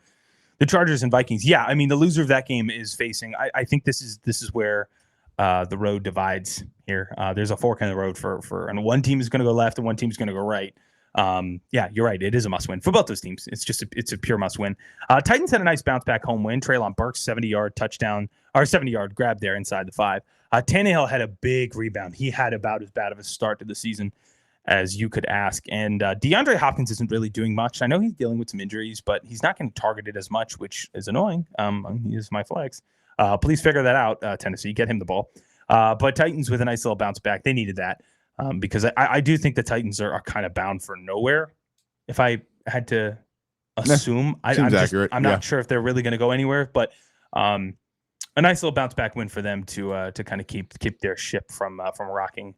Chargers and Vikings. Yeah, I mean, the loser of that game is facing. I think this is where the road divides here. There's a fork in the road and one team is going to go left and one team is going to go right. Yeah, you're right. It is a must win for both those teams. It's a pure must win. Titans had a nice bounce back home win. Treylon Burks 70-yard touchdown or 70-yard grab there inside the 5. Tannehill had a big rebound. He had about as bad of a start to the season as you could ask. And DeAndre Hopkins isn't really doing much. I know he's dealing with some injuries, but he's not getting targeted as much, which is annoying. He is my flex. Please figure that out, Tennessee. Get him the ball. But Titans with a nice little bounce back. They needed that because I do think the Titans are kind of bound for nowhere. If I had to assume, I'm not sure if they're really going to go anywhere. But a nice little bounce back win for them to kind of keep their ship from rocking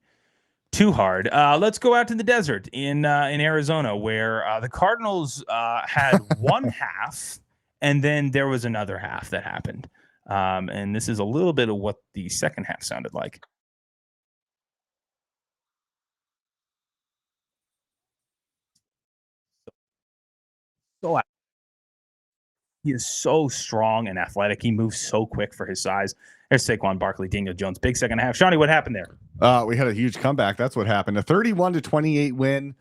too hard. Let's go out to the desert in Arizona, where the Cardinals had one half, and then there was another half that happened. And this is a little bit of what the second half sounded like. So he is so strong and athletic. He moves so quick for his size. There's Saquon Barkley, Daniel Jones, big second half. Shawnee, what happened there? We had a huge comeback. That's what happened. A 31-28 win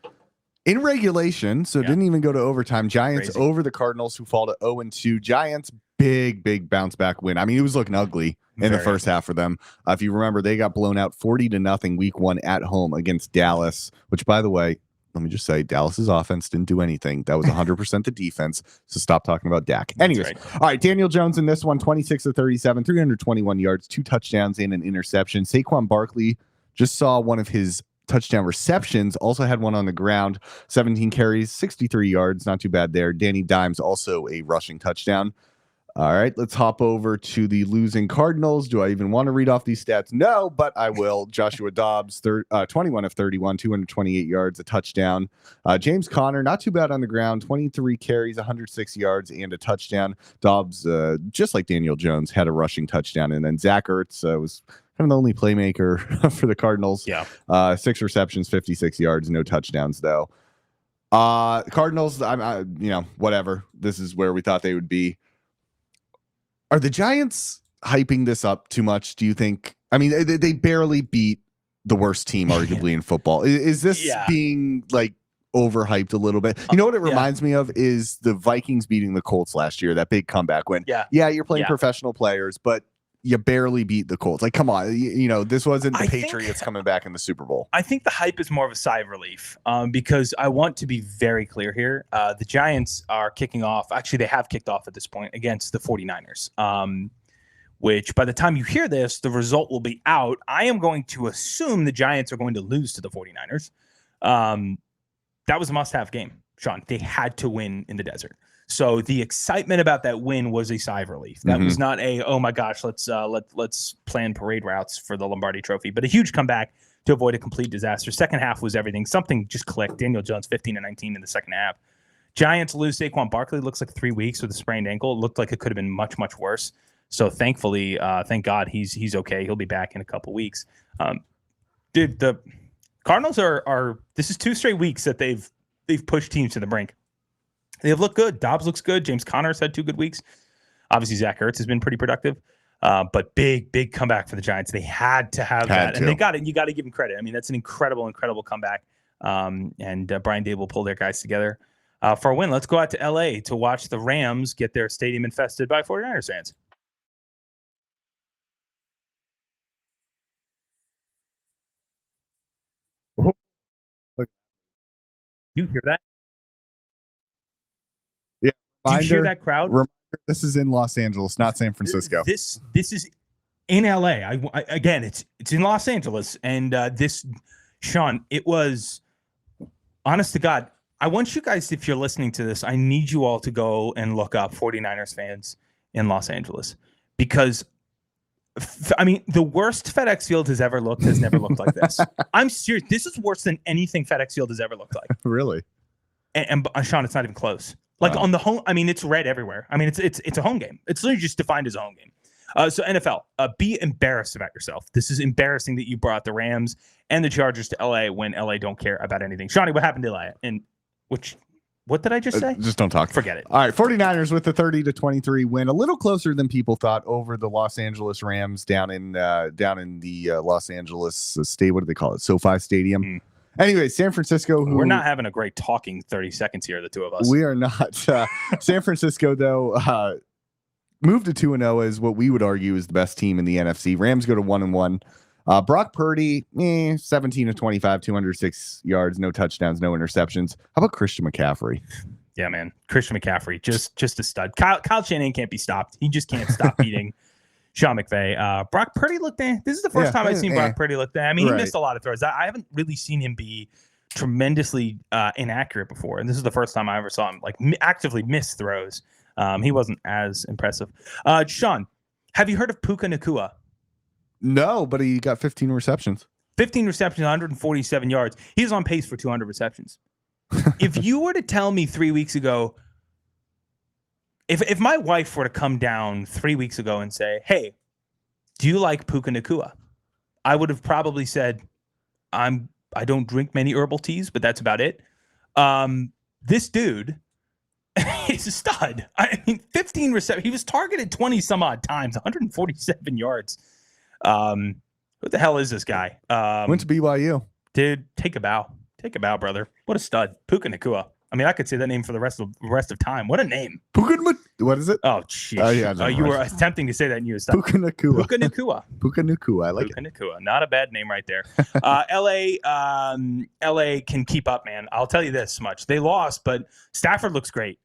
in regulation. So it didn't even go to overtime. Giants over the Cardinals, who fall to 0-2. Giants, big bounce back win. I mean, it was looking ugly in the first half for them. If you remember, they got blown out 40-0 Week 1 at home against Dallas, which, by the way, let me just say, Dallas's offense didn't do anything. That was 100% the defense. So stop talking about Dak. Anyways, all right, Daniel Jones in this one, 26 of 37, 321 yards, 2 touchdowns and an interception. Saquon Barkley just saw one of his touchdown receptions, also had one on the ground, 17 carries, 63 yards, not too bad there. Danny Dimes also a rushing touchdown. All right, let's hop over to the losing Cardinals. Do I even want to read off these stats? No, but I will. Joshua Dobbs, 21 of 31, 228 yards, a touchdown. James Conner, not too bad on the ground, 23 carries, 106 yards, and a touchdown. Dobbs, just like Daniel Jones, had a rushing touchdown. And then Zach Ertz was kind of the only playmaker for the Cardinals. Yeah. 6 receptions, 56 yards, no touchdowns, though. Cardinals, whatever. This is where we thought they would be. Are the Giants hyping this up too much? Do you think? I mean, they barely beat the worst team, arguably, in football. Is this being like overhyped a little bit? You know what it reminds me of is the Vikings beating the Colts last year, that big comeback win. Yeah, you're playing professional players, but you barely beat the Colts. Like, come on, you know, this wasn't the Patriots coming back in the Super Bowl. I think the hype is more of a sigh of relief because I want to be very clear here. The Giants are kicking off. Actually, they have kicked off at this point against the 49ers, which by the time you hear this, the result will be out. I am going to assume the Giants are going to lose to the 49ers. That was a must-have game, Sean. They had to win in the desert. So the excitement about that win was a sigh of relief. That was not a, oh my gosh, let's plan parade routes for the Lombardi Trophy, but a huge comeback to avoid a complete disaster. Second half was everything. Something just clicked. Daniel Jones 15-19 in the second half. Giants lose. Saquon Barkley looks like 3 weeks with a sprained ankle. It looked like it could have been much, much worse. So thankfully, thank God he's okay. He'll be back in a couple weeks. Dude, the Cardinals are this is 2 straight weeks that they've pushed teams to the brink. They've looked good. Dobbs looks good. James Conner's had 2 good weeks. Obviously, Zach Ertz has been pretty productive. But big comeback for the Giants. They had to have that. And they got it. And you got to give them credit. I mean, that's an incredible comeback. And Brian Dable pulled their guys together for a win. Let's go out to L.A. to watch the Rams get their stadium infested by 49ers fans. You hear that? Yeah. Do you hear that crowd? This is in Los Angeles, not San Francisco. This is in LA. Again, it's in Los Angeles, and this, Sean, it was, honest to God, I want you guys, if you're listening to this, I need you all to go and look up 49ers fans in Los Angeles, because I mean, the worst FedEx Field has ever looked has never looked like this. I'm serious. This is worse than anything FedEx Field has ever looked like. Really? And Sean, it's not even close. Like on the home, I mean, it's red everywhere. I mean, it's a home game. It's literally just defined as a home game. So NFL, be embarrassed about yourself. This is embarrassing that you brought the Rams and the Chargers to LA when LA don't care about anything. Shawnee, what happened to LA? And what did I just say? Just don't talk. Forget it. All right, 49ers with the 30-23 win, a little closer than people thought over the Los Angeles Rams down in the Los Angeles state. What do they call it? SoFi Stadium. Anyway, San Francisco. We're not having a great talking 30 seconds here, the two of us. We are not. San Francisco, though, moved to 2-0 as what we would argue is the best team in the NFC. Rams go to 1-1. Brock Purdy, 17-25, 206 yards, no touchdowns, no interceptions. How about Christian McCaffrey? Yeah, man. Christian McCaffrey, just a stud. Kyle Shanahan can't be stopped. He just can't stop beating Sean McVay. Brock Purdy looked This is the first time I've seen Brock Purdy look I mean, he missed a lot of throws. I haven't really seen him be tremendously inaccurate before. And this is the first time I ever saw him like actively miss throws. He wasn't as impressive. Sean, have you heard of Puka Nacua? No, but he got 15 receptions. 15 receptions, 147 yards. He's on pace for 200 receptions. If you were to tell me 3 weeks ago, if my wife were to come down 3 weeks ago and say, hey, do you like Puka Nacua? I would have probably said, I don't drink many herbal teas, but that's about it. This dude is a stud. I mean, 15 receptions. He was targeted 20 some odd times, 147 yards. What the hell is this guy? Went to BYU. Dude, take a bow. Take a bow, brother. What a stud. Puka Nacua. I mean, I could say that name for the rest of time. What a name. What is it? Oh, jeez. Yeah, you were attempting to say that and you stopped. Puka Nacua. Puka Nacua. Puka Nacua. I like Puka Nacua. Not a bad name right there. LA can keep up, man. I'll tell you this much. They lost, but Stafford looks great.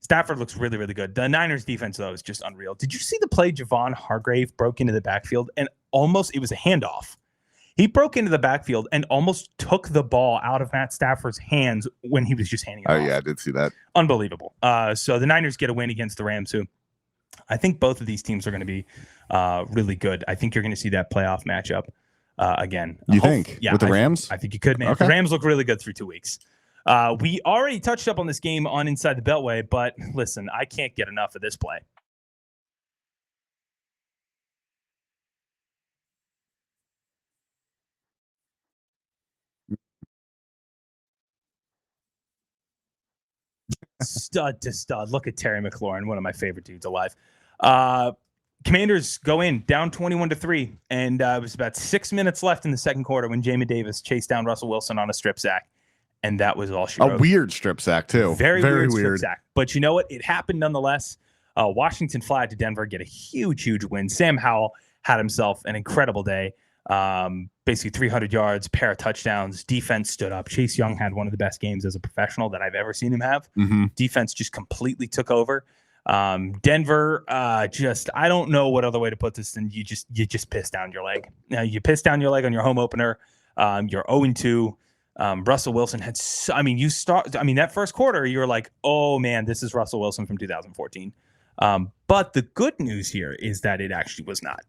Stafford looks really, really good. The Niners defense, though, is just unreal. Did you see the play Javon Hargrave broke into the backfield and it was a handoff? He broke into the backfield and almost took the ball out of Matt Stafford's hands when he was just handing it off. Yeah, I did see that. Unbelievable. So the Niners get a win against the Rams, who I think both of these teams are going to be really good. I think you're going to see that playoff matchup again. You think? Yeah, with the Rams? I think you could, man. Okay. The Rams look really good through 2 weeks. We already touched up on this game on Inside the Beltway, but listen, I can't get enough of this play. Stud to stud. Look at Terry McLaurin, one of my favorite dudes alive. Commanders go in down 21-3, and it was about 6 minutes left in the second quarter when Jamin Davis chased down Russell Wilson on a strip sack, and that was all she wrote. A weird strip sack too. Very weird strip sack. But you know what? It happened nonetheless. Washington fly to Denver, get a huge win. Sam Howell had himself an incredible day. Basically 300 yards, pair of touchdowns. Defense stood up. Chase Young had one of the best games as a professional that I've ever seen him have. Defense just completely took over. Denver, I don't know what other way to put this than you just pissed down your leg. Now you pissed down your leg on your home opener. You're 0-2. Russell Wilson had, that first quarter, you were like, oh man, this is Russell Wilson from 2014. But the good news here is that it actually was not.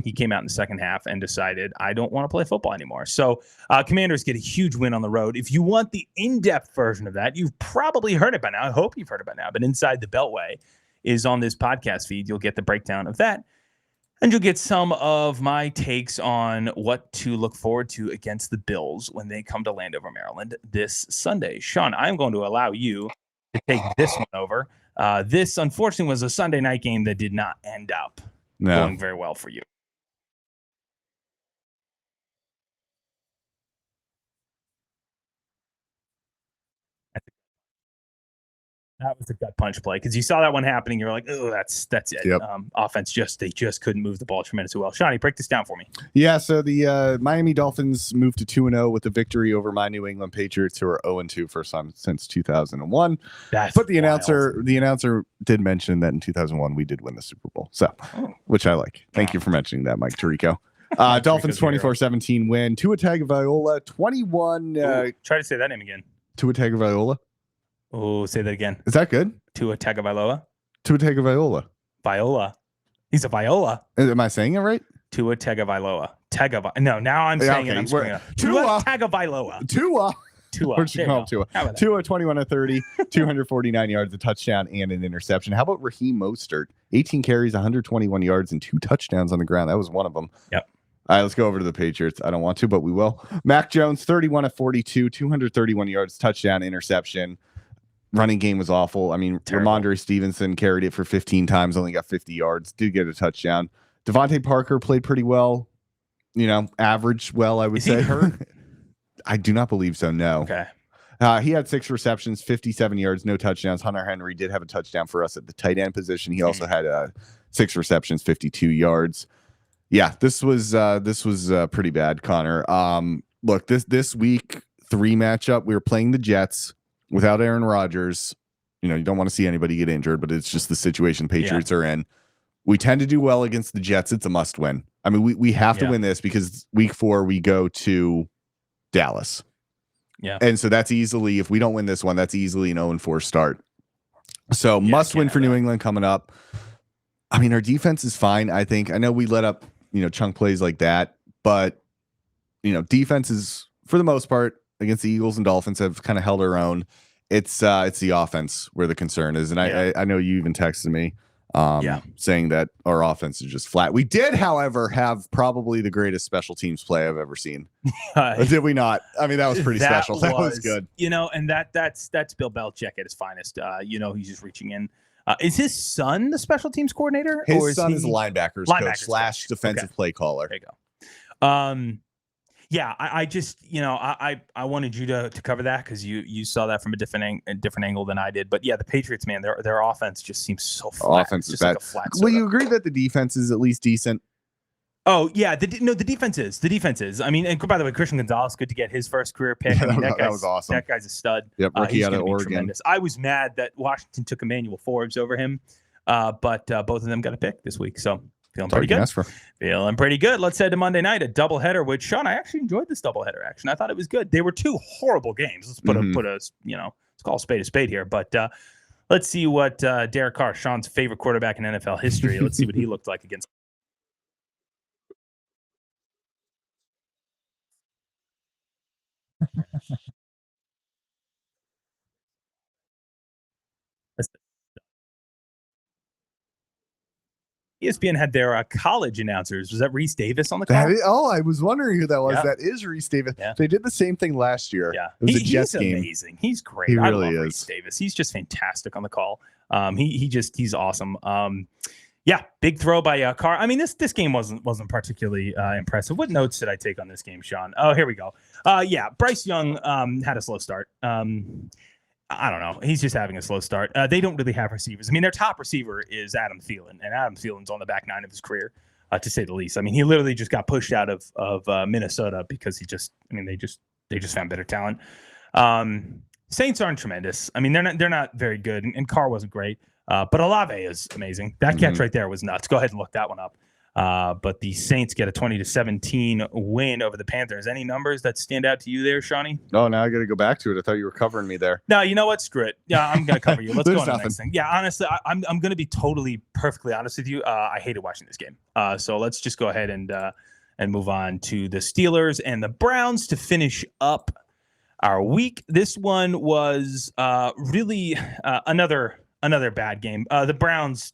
He came out in the second half and decided, I don't want to play football anymore. So Commanders get a huge win on the road. If you want the in-depth version of that, you've probably heard it by now. I hope you've heard it by now. But Inside the Beltway is on this podcast feed. You'll get the breakdown of that. And you'll get some of my takes on what to look forward to against the Bills when they come to Landover, Maryland this Sunday. Sean, I'm going to allow you to take this one over. This, unfortunately, was a Sunday night game that did not end up going very well for you. That was a gut punch play because you saw that one happening. You're like, oh, that's it. Yep. Offense they just couldn't move the ball tremendously well. Shawnee, break this down for me. Yeah, so the Miami Dolphins moved to 2-0 with a victory over my New England Patriots, who are 0-2 first time since 2001. But the announcer did mention that in 2001 we did win the Super Bowl, which I like. Thank you for mentioning that, Mike Tirico. Dolphins 24-17 win. Tua Tagovailoa 21. Try to say that name again. Tua Tagovailoa. Oh, say that again. Is that good? Tua Tagovailoa. Tua Tagovailoa. Viola. He's a viola. Am I saying it right? Tua Tagovailoa. No, now I'm saying it. I'm screwing up. Tua Tagovailoa. Tua. Where'd you call him Tua? Tua 21-30, 249 yards, a touchdown, and an interception. How about Raheem Mostert? 18 carries, 121 yards, and 2 touchdowns on the ground. That was one of them. Yep. All right, let's go over to the Patriots. I don't want to, but we will. Mac Jones, 31-42, 231 yards, touchdown, interception. Running game was awful. I mean, Ramondre Stevenson carried it for 15 times, only got 50 yards, did get a touchdown. Devontae Parker played pretty well, average well, I would say. Is he hurt? I do not believe so, no. Okay. He had 6 receptions, 57 yards, no touchdowns. Hunter Henry did have a touchdown for us at the tight end position. He also had 6 receptions, 52 yards. Yeah, this was pretty bad, Connor. Look, this week 3 matchup, we were playing the Jets without Aaron Rodgers. You don't want to see anybody get injured, but it's just the situation Patriots are in. We tend to do well against the Jets. It's a must win. I mean, we have to win this because week 4 we go to Dallas. Yeah. And so that's easily, if we don't win this one, that's easily an 0-4 start. So must win for New England coming up. I mean, our defense is fine, I think. I know we let up, chunk plays like that, but defense is, for the most part, against the Eagles and Dolphins, have kind of held our own. It's the offense where the concern is. And I know you even texted me saying that our offense is just flat. We did, however, have probably the greatest special teams play I've ever seen. Did we not? I mean, that was pretty special. That was good. And that's Bill Belichick at his finest. He's just reaching in. Is his son the special teams coordinator? His son is linebackers coach / defensive play caller. There you go. Yeah, I just, I wanted you to cover that because you saw that from a different angle than I did. But yeah, the Patriots, man, their offense just seems so flat. Offense is just bad. like a flat soda. Will you agree that the defense is at least decent? Oh yeah, the defense is. The defense is. I mean, and by the way, Christian Gonzalez, good to get his first career pick. That was awesome. That guy's a stud. Yep, rookie out of Oregon. Tremendous. I was mad that Washington took Emmanuel Forbes over him, but both of them got a pick this week. So. Feeling pretty good. Feeling pretty good. Let's head to Monday night, a doubleheader. Which Sean, I actually enjoyed this doubleheader action. I thought it was good. They were 2 horrible games. Let's put let's call a spade here. But let's see what Derek Carr, Sean's favorite quarterback in NFL history. Let's see what he looked like against. ESPN had their college announcers. Was that Reese Davis on the call? I was wondering who that was. Yeah. That is Reese Davis. Yeah. They did the same thing last year. Yeah, it was a Jets game. He's amazing. He's great. He really I love is. Reese Davis. He's just fantastic on the call. He's awesome. Yeah, big throw by Carr. I mean, this game wasn't particularly impressive. What notes did I take on this game, Sean? Oh, here we go. Yeah, Bryce Young had a slow start. I don't know. He's just having a slow start. They don't really have receivers. I mean, their top receiver is Adam Thielen, and Adam Thielen's on the back nine of his career, to say the least. I mean, he literally just got pushed out of Minnesota because they just found better talent. Saints aren't tremendous. I mean, they're not very good, and Carr wasn't great. But Olave is amazing. That catch right there was nuts. Go ahead and look that one up. But the Saints get a 20-17 win over the Panthers. Any numbers that stand out to you there, Shawnee? Oh, now I got to go back to it. I thought you were covering me there. No, you know what? Screw it. Yeah, I'm going to cover you. Let's go on to the next thing. Yeah, honestly, I'm going to be perfectly honest with you. I hated watching this game. So let's just go ahead and move on to the Steelers and the Browns to finish up our week. This one was really another bad game. The Browns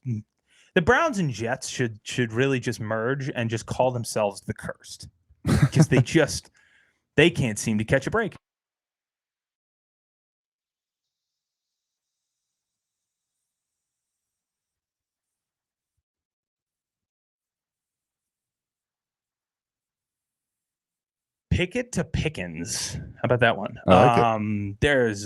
and Jets should really just merge and just call themselves the Cursed, because they can't seem to catch a break. Pickett to Pickens. How about that one? There's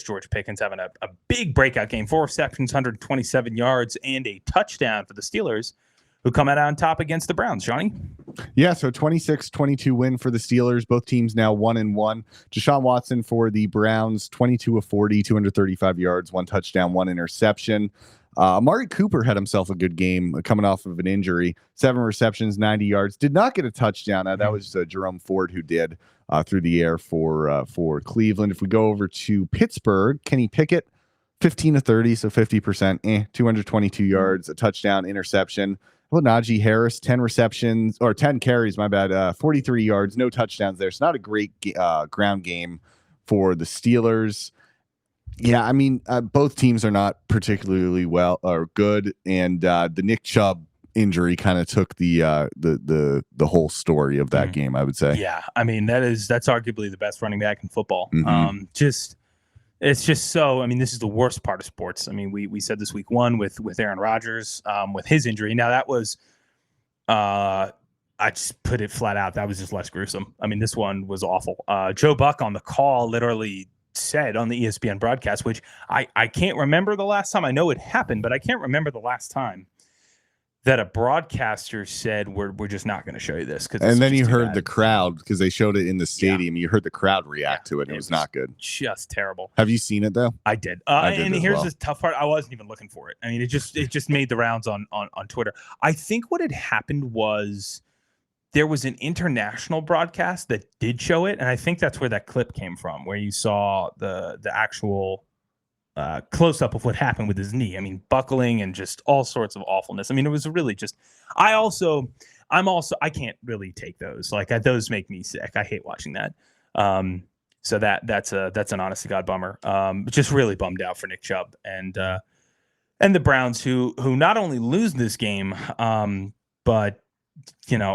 George Pickens having a big breakout game. 4 receptions, 127 yards, and a touchdown for the Steelers, who come out on top against the Browns. Johnny? Yeah, so 26-22 win for the Steelers. Both teams now 1-1. Deshaun Watson for the Browns, 22 of 40, 235 yards, 1 touchdown, 1 interception. Amari Cooper had himself a good game coming off of an injury. 7 receptions, 90 yards. Did not get a touchdown. That was Jerome Ford who did through the air for Cleveland. If we go over to Pittsburgh, Kenny Pickett, 15 of 30, so 50%. 222 yards, a touchdown, interception. Well, Najee Harris, 10 carries, 43 yards, no touchdowns there. So not a great ground game for the Steelers. Yeah, I mean, both teams are not particularly well or good, and the Nick Chubb injury kind of took the whole story of that game, I would say. Yeah, I mean, that's arguably the best running back in football. It's just so. I mean, this is the worst part of sports. I mean, we said this week one with Aaron Rodgers with his injury. Now that was, I just put it flat out, that was just less gruesome. I mean, this one was awful. Joe Buck on the call literally said on the ESPN broadcast, which I can't remember the last time. I know it happened, but I can't remember the last time that a broadcaster said we're just not going to show you this. And then you heard the crowd, because they showed it in the stadium. You heard the crowd react to it. And it was not good. Just terrible. Have you seen it though? I did. And here's the tough part. I wasn't even looking for it. I mean, it just made the rounds on Twitter. I think what had happened was there was an international broadcast that did show it, and I think that's where that clip came from, where you saw the actual close up of what happened with his knee. I mean, buckling and just all sorts of awfulness. I mean, it was really just. I can't really take those. Like those make me sick. I hate watching that. So that's an honest to God bummer. Just really bummed out for Nick Chubb and the Browns, who not only lose this game, but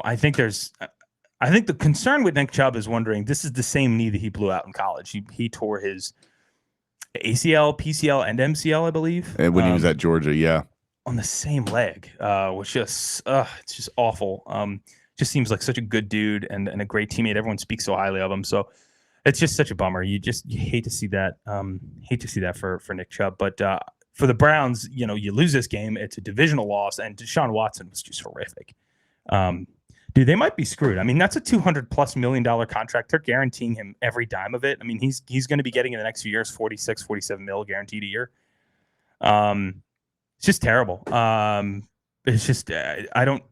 I think the concern with Nick Chubb is wondering, this is the same knee that he blew out in college. He tore his ACL, PCL, and MCL, I believe. And when he was at Georgia, yeah. On the same leg, which just it's just awful. Just seems like such a good dude and a great teammate. Everyone speaks so highly of him. So it's just such a bummer. You hate to see that. Hate to see that for Nick Chubb. But for the Browns, you lose this game. It's a divisional loss, and Deshaun Watson was just horrific. Dude, they might be screwed. I mean, that's a $200+ million contract. They're guaranteeing him every dime of it. I mean, he's going to be getting in the next few years 46, 47 mil guaranteed a year. It's just terrible. It's just I don't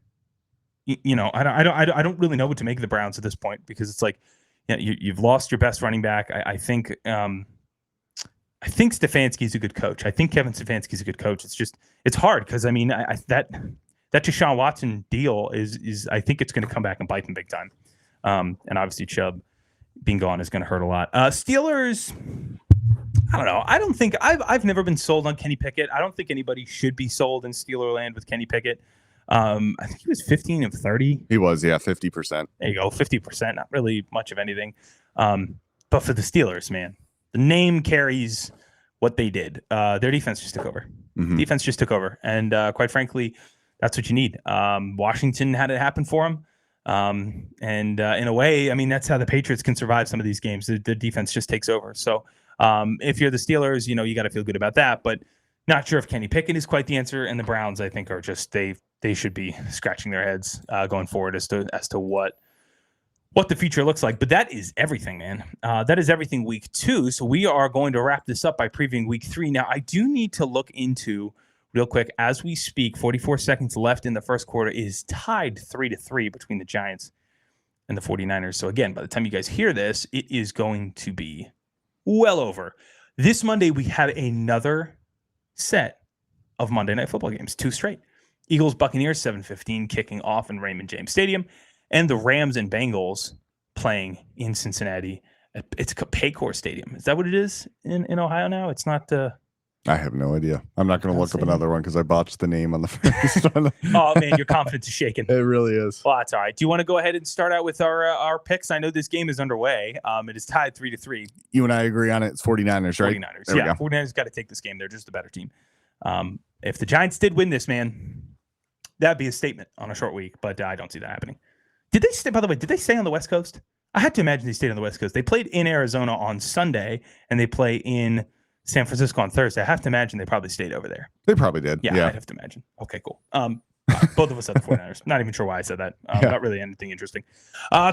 really know what to make of the Browns at this point, because it's like, you've lost your best running back. I think Stefanski's a good coach. I think Kevin Stefanski's a good coach. It's hard because I mean that Deshaun Watson deal is I think it's going to come back and bite them big time. And obviously Chubb being gone is going to hurt a lot. Steelers, I don't know. I don't think I've never been sold on Kenny Pickett. I don't think anybody should be sold in Steelerland with Kenny Pickett. I think he was 15 of 30. He was, yeah, 50%. There you go, 50%. Not really much of anything. But for the Steelers, man, the name carries what they did. Their defense just took over. Defense just took over. And quite frankly, That's what you need. Washington had it happen for him. In a way, I mean, that's how the Patriots can survive some of these games. The defense just takes over. So if you're the Steelers, you got to feel good about that. But not sure if Kenny Pickett is quite the answer. And the Browns, I think, are just they should be scratching their heads going forward as to what the future looks like. But that is everything, man. That is everything week 2. So we are going to wrap this up by previewing week 3. Now, I do need to look into real quick as we speak. 44 seconds left in the first quarter. Is tied 3-3 between the Giants and the 49ers. So again, by the time you guys hear this, it is going to be well over. This Monday, we have another set of Monday Night Football games, 2 straight. Eagles Buccaneers 7:15 kicking off in Raymond James Stadium, and the Rams and Bengals playing in Cincinnati. It's Paycor Stadium. Is that what it is in Ohio now? It's not. I have no idea. I'm not going to look up another one because I botched the name on the first one. Oh man, your confidence is shaken. It really is. Well, that's all right. Do you want to go ahead and start out with our picks? I know this game is underway. It is tied 3-3. You and I agree on it. It's 49ers, right? 49ers. Yeah, 49ers got to take this game. They're just a better team. If the Giants did win this, man, that'd be a statement on a short week, but I don't see that happening. Did they stay, by the way, did they stay on the West Coast? I had to imagine they stayed on the West Coast. They played in Arizona on Sunday, and they play in San Francisco on Thursday. I have to imagine they probably stayed over there. They probably did. Yeah. I'd have to imagine. Okay, cool. Both of us have the 49ers. Not even sure why I said that. Not really anything interesting.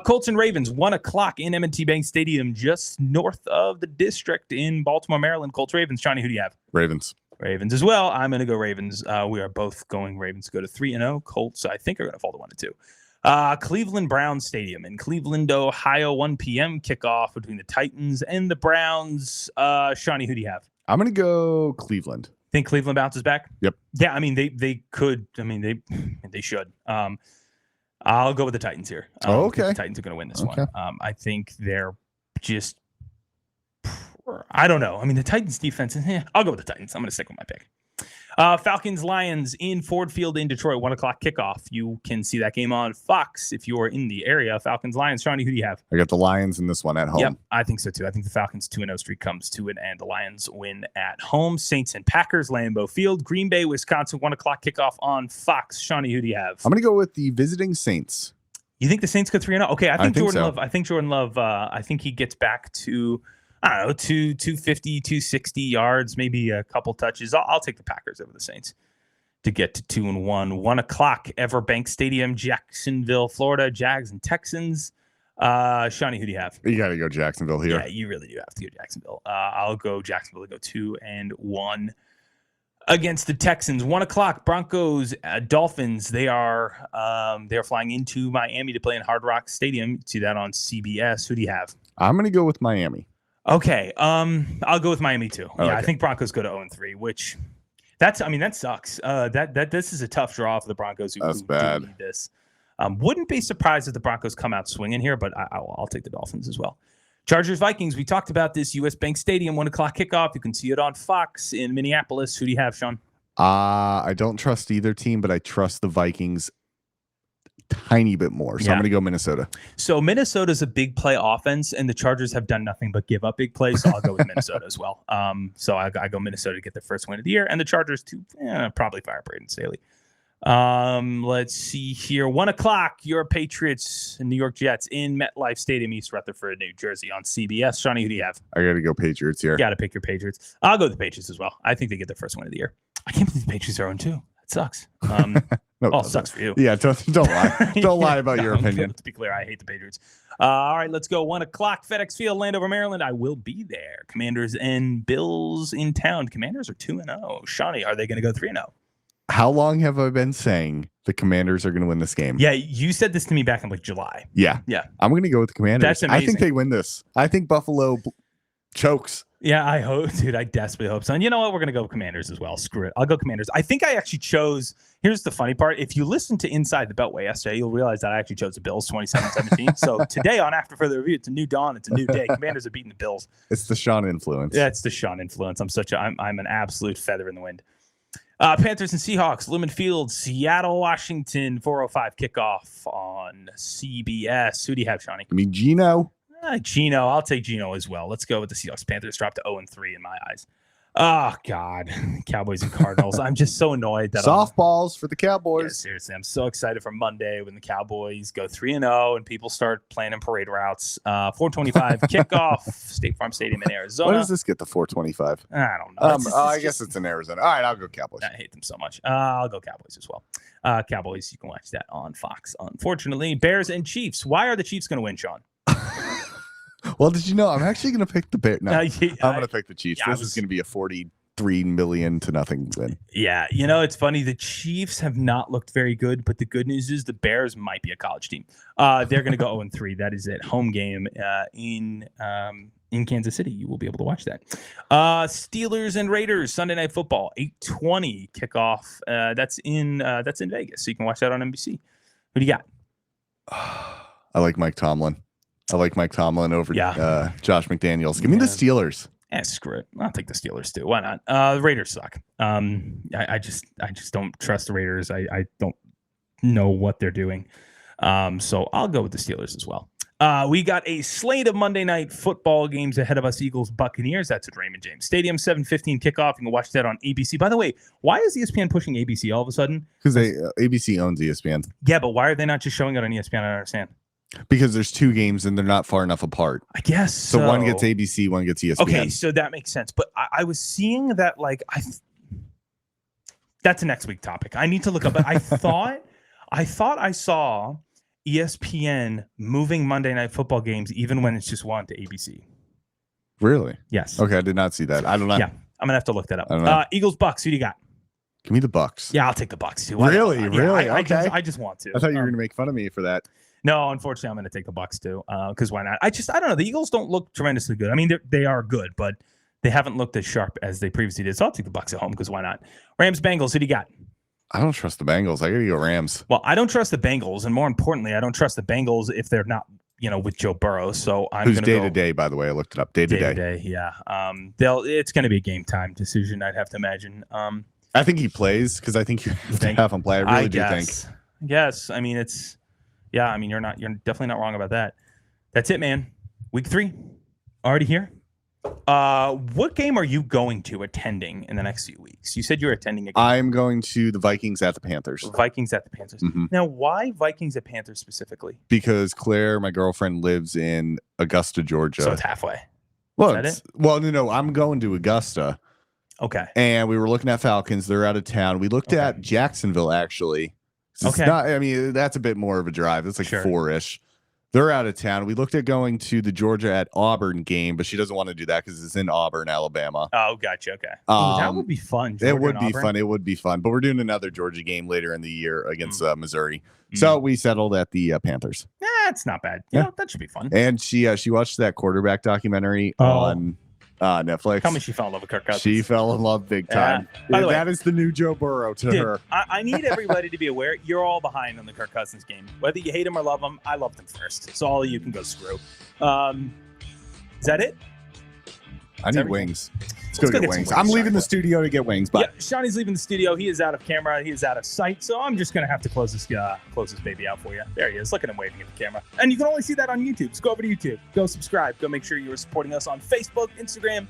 Colts and Ravens, 1 o'clock in M&T Bank Stadium, just north of the district in Baltimore, Maryland. Colts, Ravens. Johnny, who do you have? Ravens as well. I'm going to go Ravens. We are both going Ravens. Go to 3-0. Colts, I think, are going to fall to 1-2. Cleveland Browns Stadium in Cleveland, Ohio, 1 p.m. kickoff between the Titans and the Browns. Shawnee, who do you have? I'm going to go Cleveland. Think Cleveland bounces back? Yep. Yeah, I mean, they could. I mean, they should. I'll go with the Titans here. Okay. The Titans are going to win this one. I think they're just, I don't know. I mean, the Titans defense, I'll go with the Titans. I'm going to stick with my pick. Falcons Lions in Ford Field in Detroit, 1 o'clock kickoff. You can see that game on Fox if you are in the area. Falcons Lions. Shawnee, who do you have? I got the Lions in this one at home. Yep, I think so too. I think the Falcons 2-0 streak comes to an end. The Lions win at home. Saints and Packers, Lambeau Field, Green Bay, Wisconsin, 1 o'clock kickoff on Fox. Shawnee, who do you have? I'm going to go with the visiting Saints. You think the Saints go 3-0? Okay, I think Jordan so. Love. I think Jordan Love. I think he gets back to, I don't know, 250, 260 yards, maybe a couple touches. I'll take the Packers over the Saints to get to 2-1. 1 o'clock, Everbank Stadium, Jacksonville, Florida, Jags and Texans. Shawnee, who do you have? You got to go Jacksonville here. Yeah, you really do have to go Jacksonville. I'll go Jacksonville to go 2-1 against the Texans. 1 o'clock, Broncos, Dolphins. They're flying into Miami to play in Hard Rock Stadium. See that on CBS. Who do you have? I'm going to go with Miami. Okay, I'll go with Miami too. Yeah, okay. I think Broncos go to 0-3, which that sucks. That this is a tough draw for the Broncos. That's who bad. Need this. Wouldn't be surprised if the Broncos come out swinging here, but I'll take the Dolphins as well. Chargers Vikings. We talked about this. U.S. Bank Stadium, 1 o'clock kickoff. You can see it on Fox in Minneapolis. Who do you have, Sean? I don't trust either team, but I trust the Vikings tiny bit more. So I'm going to go Minnesota. So Minnesota's a big play offense, and the Chargers have done nothing but give up big plays. So I'll go with Minnesota as well. So I go Minnesota to get their first win of the year, and the Chargers to probably fire Braden Staley. Let's see here. 1 o'clock, your Patriots and New York Jets in MetLife Stadium, East Rutherford, New Jersey on CBS. Shawnee, who do you have? I got to go Patriots here. Got to pick your Patriots. I'll go with the Patriots as well. I think they get their first win of the year. I can't believe the Patriots are 0-2. That sucks. No, it sucks for you. Yeah, don't lie. Don't lie about your opinion. Let's be clear. I hate the Patriots. All right, let's go. 1 o'clock, FedEx Field, Landover, Maryland. I will be there. Commanders and Bills in town. Commanders are 2-0. Shawnee, are they going to go 3-0? How long have I been saying the Commanders are going to win this game? Yeah, you said this to me back in July. Yeah. I'm going to go with the Commanders. That's amazing. I think they win this. I think Buffalo chokes. Yeah, I hope, dude. I desperately hope so. And you know what? We're going to go Commanders as well. Screw it. I'll go Commanders. I think I actually chose. Here's the funny part. If you listen to Inside the Beltway yesterday, you'll realize that I actually chose the Bills 27-17. So today on After Further Review, it's a new dawn. It's a new day. Commanders are beating the Bills. It's the Sean influence. Yeah, it's the Sean influence. I'm an absolute feather in the wind. Panthers and Seahawks, Lumen Field, Seattle, Washington, 4:05 kickoff on CBS. Who do you have, Shawnee? I mean, Gino. Gino. I'll take Gino as well. Let's go with the Seahawks. Panthers dropped to 0-3 in my eyes. Oh God, Cowboys and Cardinals. I'm just so annoyed that Softballs for the Cowboys. Yeah, seriously, I'm so excited for Monday when the Cowboys go 3-0 and people start planning parade routes. 4:25 kickoff, State Farm Stadium in Arizona. When does this get to 4:25? I don't know. I guess it's in Arizona. All right, I'll go Cowboys. I hate them so much. I'll go Cowboys as well. Cowboys, you can watch that on Fox. Unfortunately, Bears and Chiefs. Why are the Chiefs going to win, Sean? Well, did you know I'm actually going to pick the Bears? No, I'm going to pick the Chiefs. Yeah, this is going to be a 43 million to nothing win. Yeah, it's funny. The Chiefs have not looked very good, but the good news is the Bears might be a college team. They're going to go 0-3. That is at home game in Kansas City. You will be able to watch that. Steelers and Raiders Sunday Night Football 8:20 kickoff. That's in Vegas, so you can watch that on NBC. Who do you got? I like Mike Tomlin. Over Josh McDaniels. Give me the Steelers. Screw it. I'll take the Steelers too. Why not? The Raiders suck. I just don't trust the Raiders. I don't know what they're doing. So I'll go with the Steelers as well. We got a slate of Monday Night Football games ahead of us. Eagles, Buccaneers. That's at Raymond James Stadium. 7:15 kickoff. You can watch that on ABC. By the way, why is ESPN pushing ABC all of a sudden? Because ABC owns ESPN. Yeah, but why are they not just showing it on ESPN? I don't understand. Because there's two games and they're not far enough apart. I guess so. One gets ABC, one gets ESPN. Okay, so that makes sense. But I was seeing that that's a next week topic. I need to look up. But I thought I saw ESPN moving Monday Night Football games even when it's just one to ABC. Really? Yes. Okay, I did not see that. I don't know. Yeah, I'm gonna have to look that I don't know. up. Eagles, Bucks. Who do you got? Give me the Bucks. Yeah, I'll take the Bucks too. Really? Okay. I just want to. I thought you were going to make fun of me for that. No, unfortunately, I'm going to take the Bucks too. Because why not? I don't know. The Eagles don't look tremendously good. I mean, they are good, but they haven't looked as sharp as they previously did. So I'll take the Bucks at home because why not? Rams, Bengals. Who do you got? I don't trust the Bengals. I got to go Rams. Well, I don't trust the Bengals, and more importantly, I don't trust the Bengals if they're not, with Joe Burrow. So I'm going to day to day. By the way, I looked it up. Day to day. Yeah. It's going to be a game time decision. I'd have to imagine. I think he plays because I think you have to have him play. I really do think. Yes. I mean, it's. Yeah, I mean, you're definitely not wrong about that. That's it, man. Week 3, already here. What game are you attending in the next few weeks? You said you're attending a game. I'm going to the Vikings at the Panthers. Vikings at the Panthers. Mm-hmm. Now, why Vikings at Panthers specifically? Because Claire, my girlfriend, lives in Augusta, Georgia. So it's halfway. Well, no. I'm going to Augusta. Okay. And we were looking at Falcons. They're out of town. We looked at Jacksonville, actually. Okay. I mean, that's a bit more of a drive. It's like 4-ish. They're out of town. We looked at going to the Georgia at Auburn game, but she doesn't want to do that because it's in Auburn, Alabama. Oh, gotcha. Okay. That would be fun. It would be fun. But we're doing another Georgia game later in the year against Missouri. So we settled at the Panthers. It's not bad. That should be fun. And she watched that quarterback documentary on Netflix. Tell me she fell in love with Kirk Cousins. She fell in love big time. By the way, that is the new Joe Burrow to her. I need everybody to be aware. You're all behind on the Kirk Cousins game. Whether you hate him or love him, I loved him first. So all of you can go screw. Is that it? I need wings. Let's go get wings. I'm leaving the studio to get wings. But Shawnee's leaving the studio. He is out of camera. He is out of sight. So I'm just going to have to close this baby out for you. There he is. Look at him waving at the camera. And you can only see that on YouTube. So go over to YouTube. Go subscribe. Go make sure you're supporting us on Facebook, Instagram,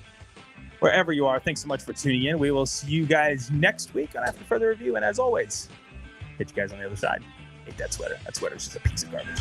wherever you are. Thanks so much for tuning in. We will see you guys next week on After Further Review. And as always, hit you guys on the other side. Hate that sweater. That sweater's just a piece of garbage.